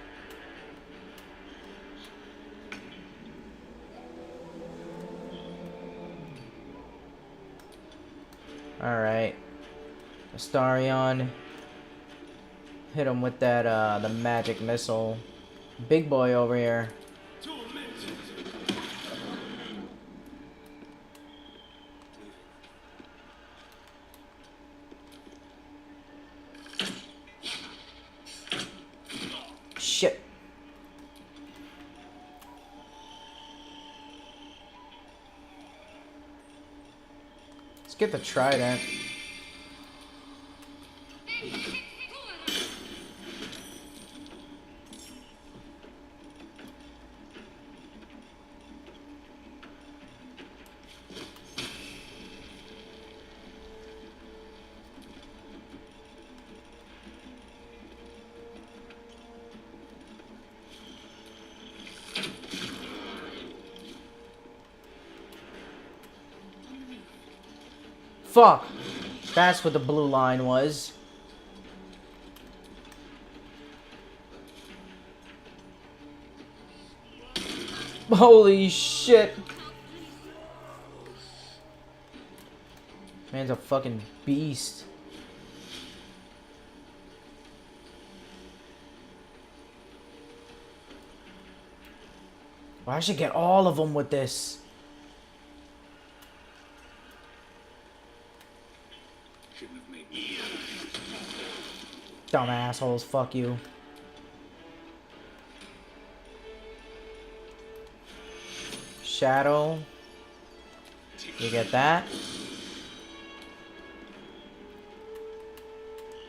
Alright. Astarion. Hit him with that, the magic missile. Big boy over here. Shit. Let's get the trident. Fuck. That's what the blue line was. Holy shit. Man's a fucking beast. Well, I should get all of them with this. Dumb assholes, fuck you. Shadow. You get that?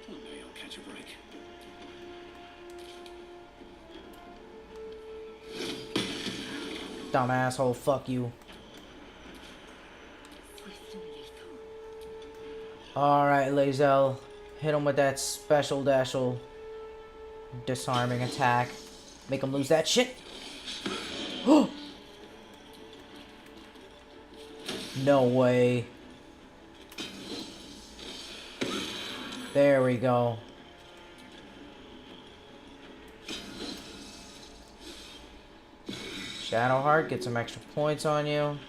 One day I'll catch a break. Dumb asshole, fuck you. Alright, Lae'zel. Hit him with that special dashel disarming attack. Make him lose that shit. No way. There we go. Shadowheart, get some extra points on you.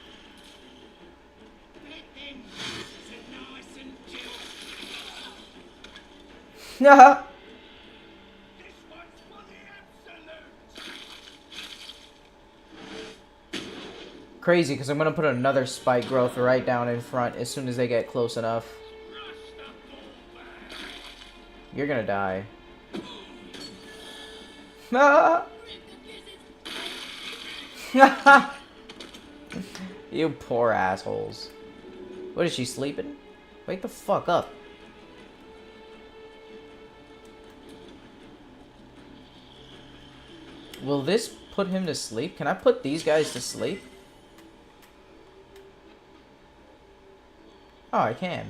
Haha. Crazy, because I'm going to put another spike growth right down in front as soon as they get close enough. You're going to die. You poor assholes. What, is she sleeping? Wake the fuck up. Will this put him to sleep? Can I put these guys to sleep? Oh, I can.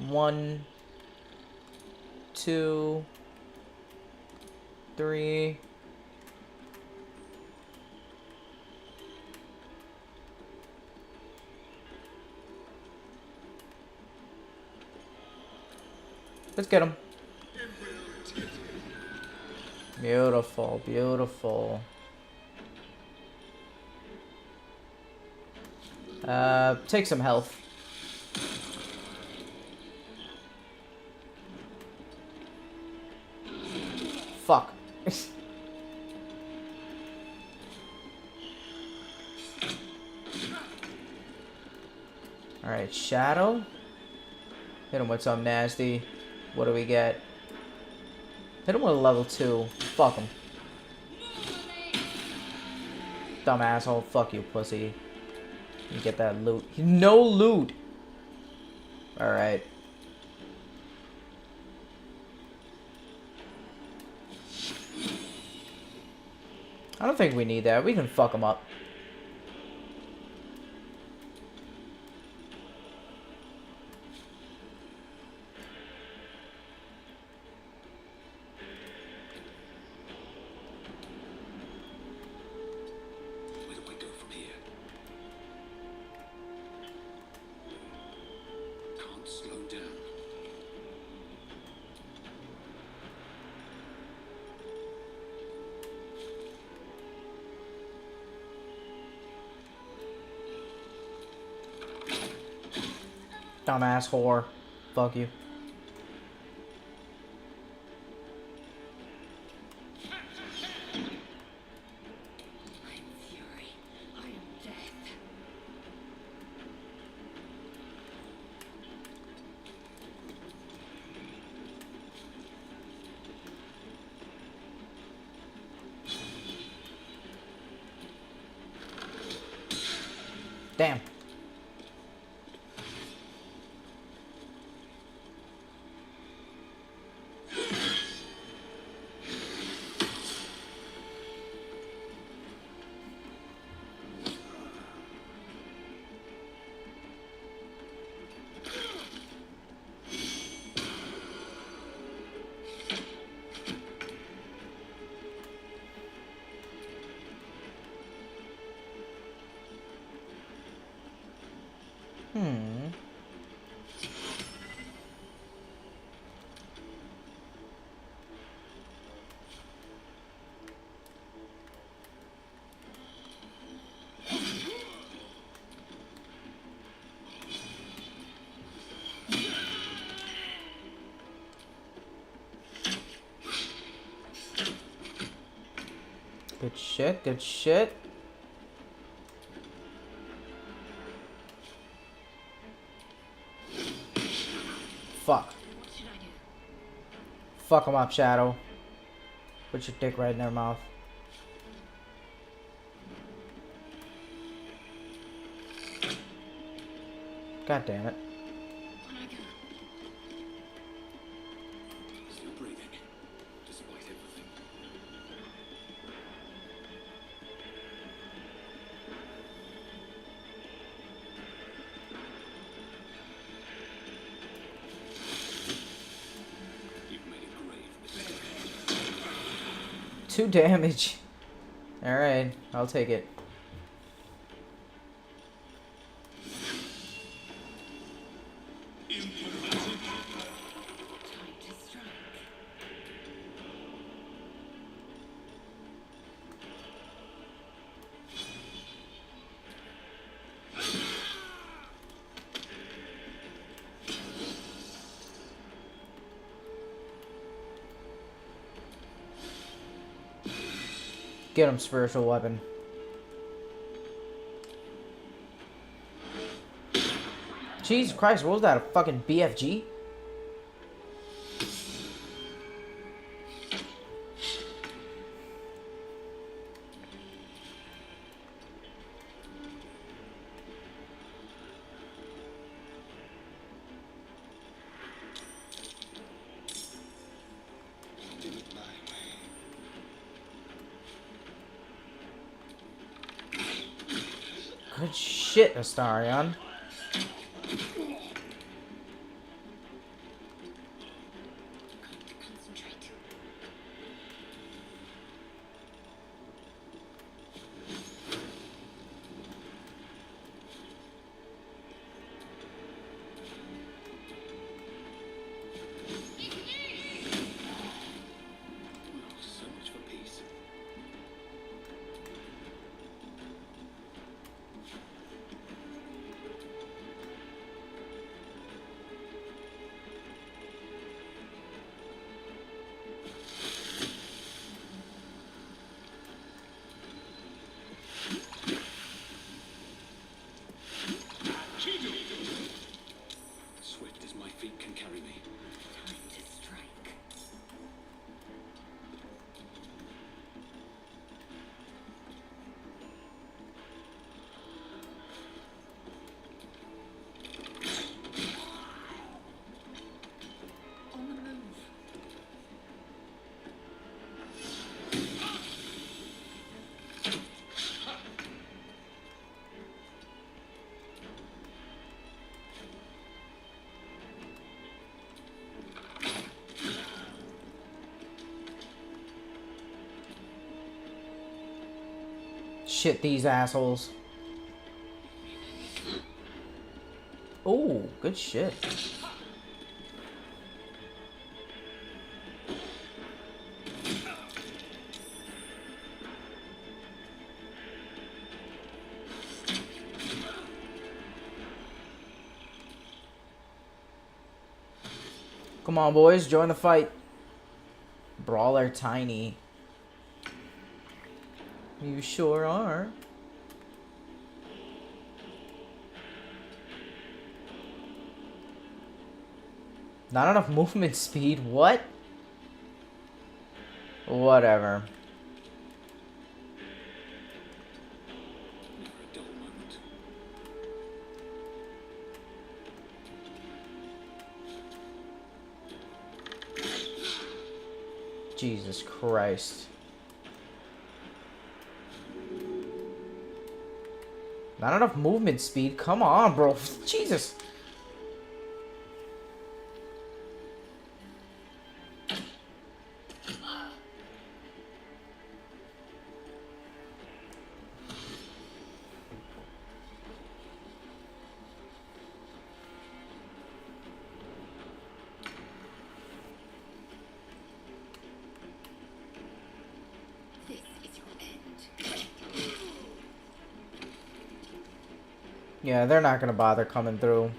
1, 2, 3. Let's get him. Beautiful, beautiful. Take some health. Fuck. Alright, Shadow. Hit him with some nasty. What do we get? Hit him with a level 2. Fuck him. Dumb asshole. Fuck you, pussy. You get that loot. No loot! Alright. I don't think we need that. We can fuck him up. Where do I go from here? Can't slow down. Dumbass whore. Fuck you. Damn. Hmm. Good shit, good shit. Fuck. What should I do? Fuck him up, Shadow. Put your dick right in their mouth. God damn it. On I go. Still breathing, despite everything. You've made a grave mistake. 2 damage. Alright, I'll take it. Time to strike. Get him, spiritual weapon. Jesus Christ, what was that? A fucking BFG? Didn't lie. Good shit, Astarion. Concentrate. So much for peace. Swift as my feet can carry me. Time to strike. On the move. Shit, these assholes. Oh, good shit. Come on, boys, join the fight. Brawler Tiny. You sure are. Not enough movement speed, what? Whatever. Never a dull moment. Jesus Christ. Not enough movement speed. Come on, bro. Jesus. This is your end. Yeah, they're not gonna bother coming through.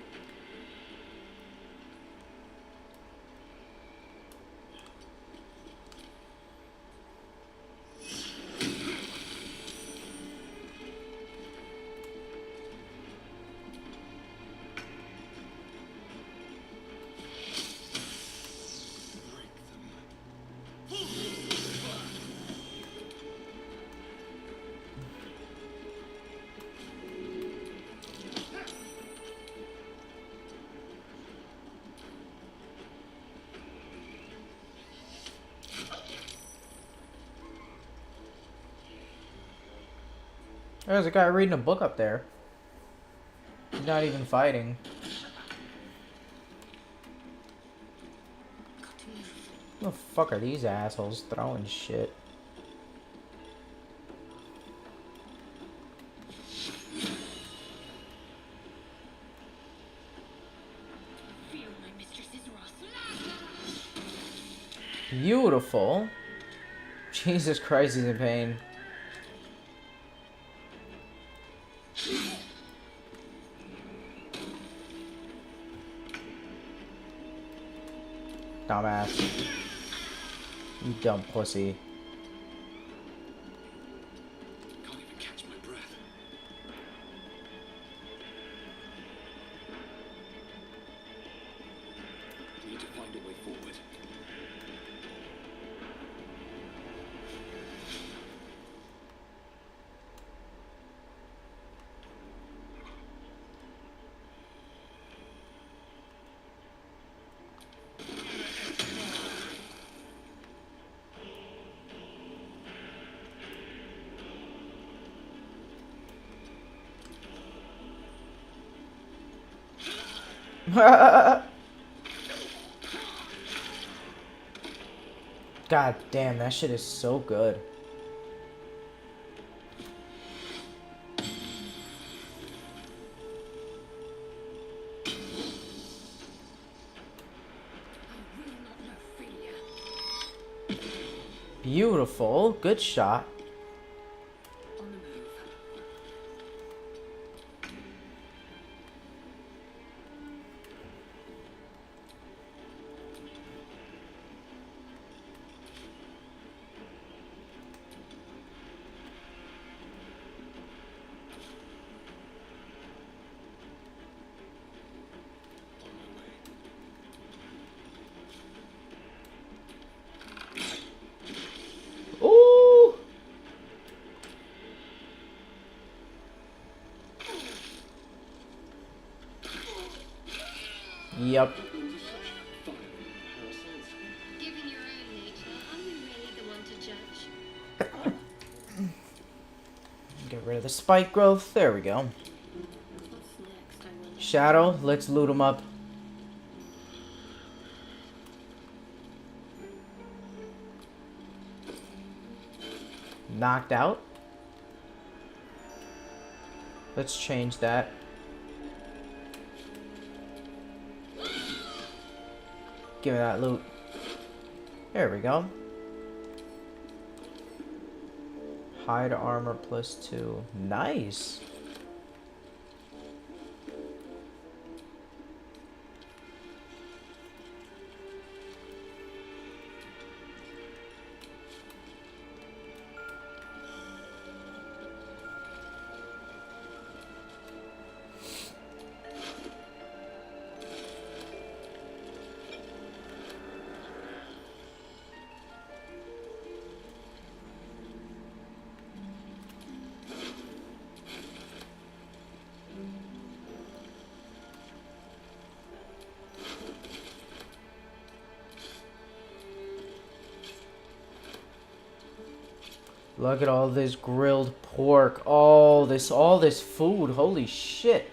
There's a guy reading a book up there. He's not even fighting. Who the fuck are these assholes throwing shit? Feel my mistress's wrath. Beautiful. Jesus Christ, he's in pain. Dumbass. You dumb pussy. Can't even catch my breath. Need to find a way forward. God damn, that shit is so good. Beautiful. Good shot. On the move. Ooh. Yep. Given your own nature, are you really the one to judge? Get rid of the spike growth. There we go. What's next, I wonder? Shadow, let's loot him up. Knocked out. Let's change that. Give me that loot. There we go. Hide armor +2. Nice. Look at all this grilled pork. All this food. Holy shit.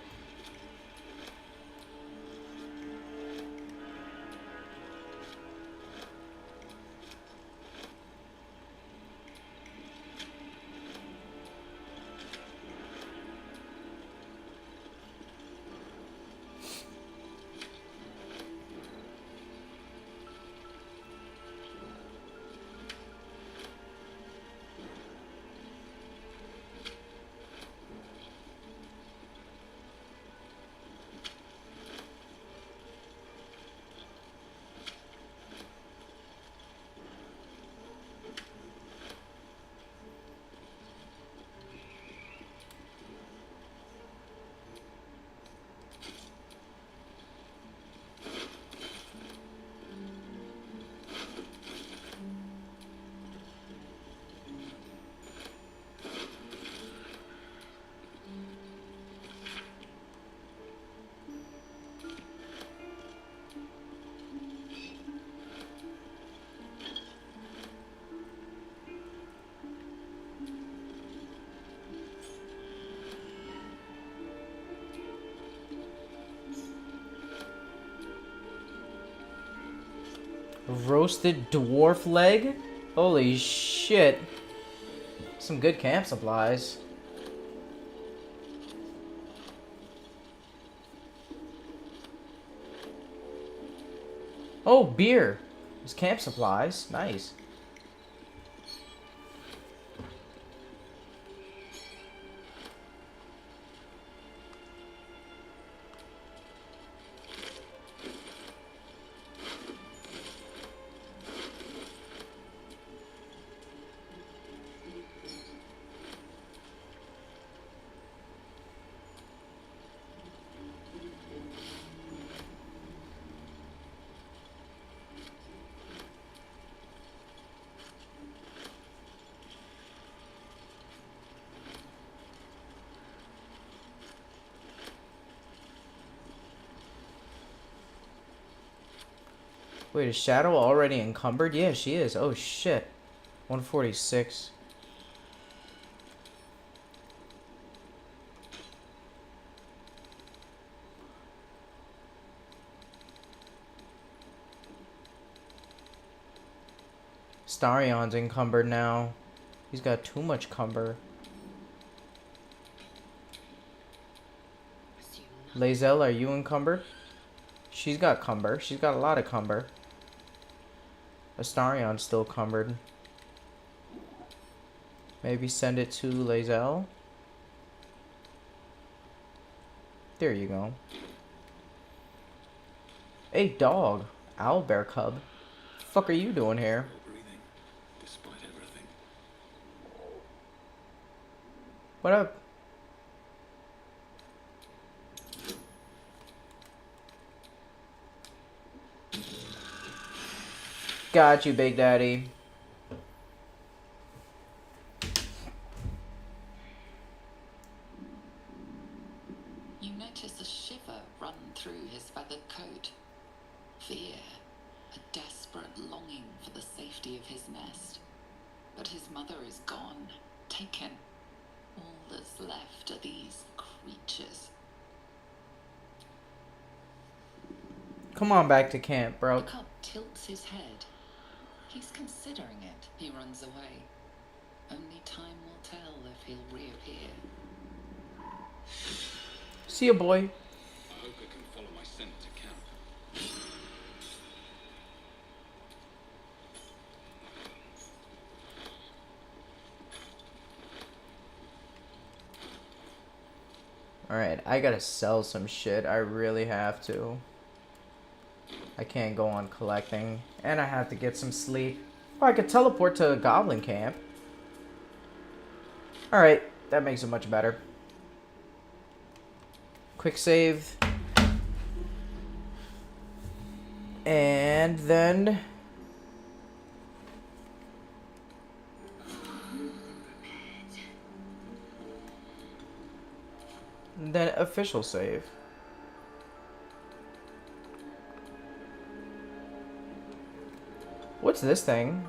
Roasted dwarf leg? Holy shit. Some good camp supplies. Oh, beer. There's camp supplies. Nice. Wait, is Shadow already encumbered? Yeah, she is. Oh, shit. 146. Starion's encumbered now. He's got too much cumber. Lae'zel, are you encumbered? She's got cumber. She's got a lot of cumber. Astarion's still cumbered. Maybe send it to Lae'zel. There you go. Hey, dog. Owlbear cub. Fuck are you doing here? Breathing, despite everything. What up? Got you, Big Daddy. You notice a shiver run through his feathered coat. Fear, a desperate longing for the safety of his nest. But his mother is gone, taken. All that's left are these creatures. Come on back to camp, bro. The cub tilts his head. He's considering it. He runs away. Only time will tell if he'll reappear. See ya, boy. I hope I can follow my scent to camp. Alright, I gotta sell some shit. I really have to. I can't go on collecting. And I have to get some sleep. Oh, I could teleport to a goblin camp. Alright, that makes it much better. Quick save. And then... then official save. What's this thing?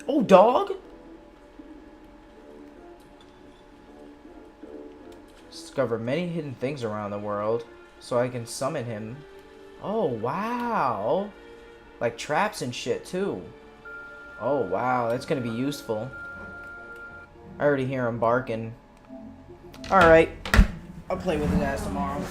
Oh, dog? Discover many hidden things around the world, so I can summon him. Oh, wow. Like traps and shit, too. Oh, wow. That's gonna be useful. I already hear him barking. Alright. I'll play with his ass tomorrow.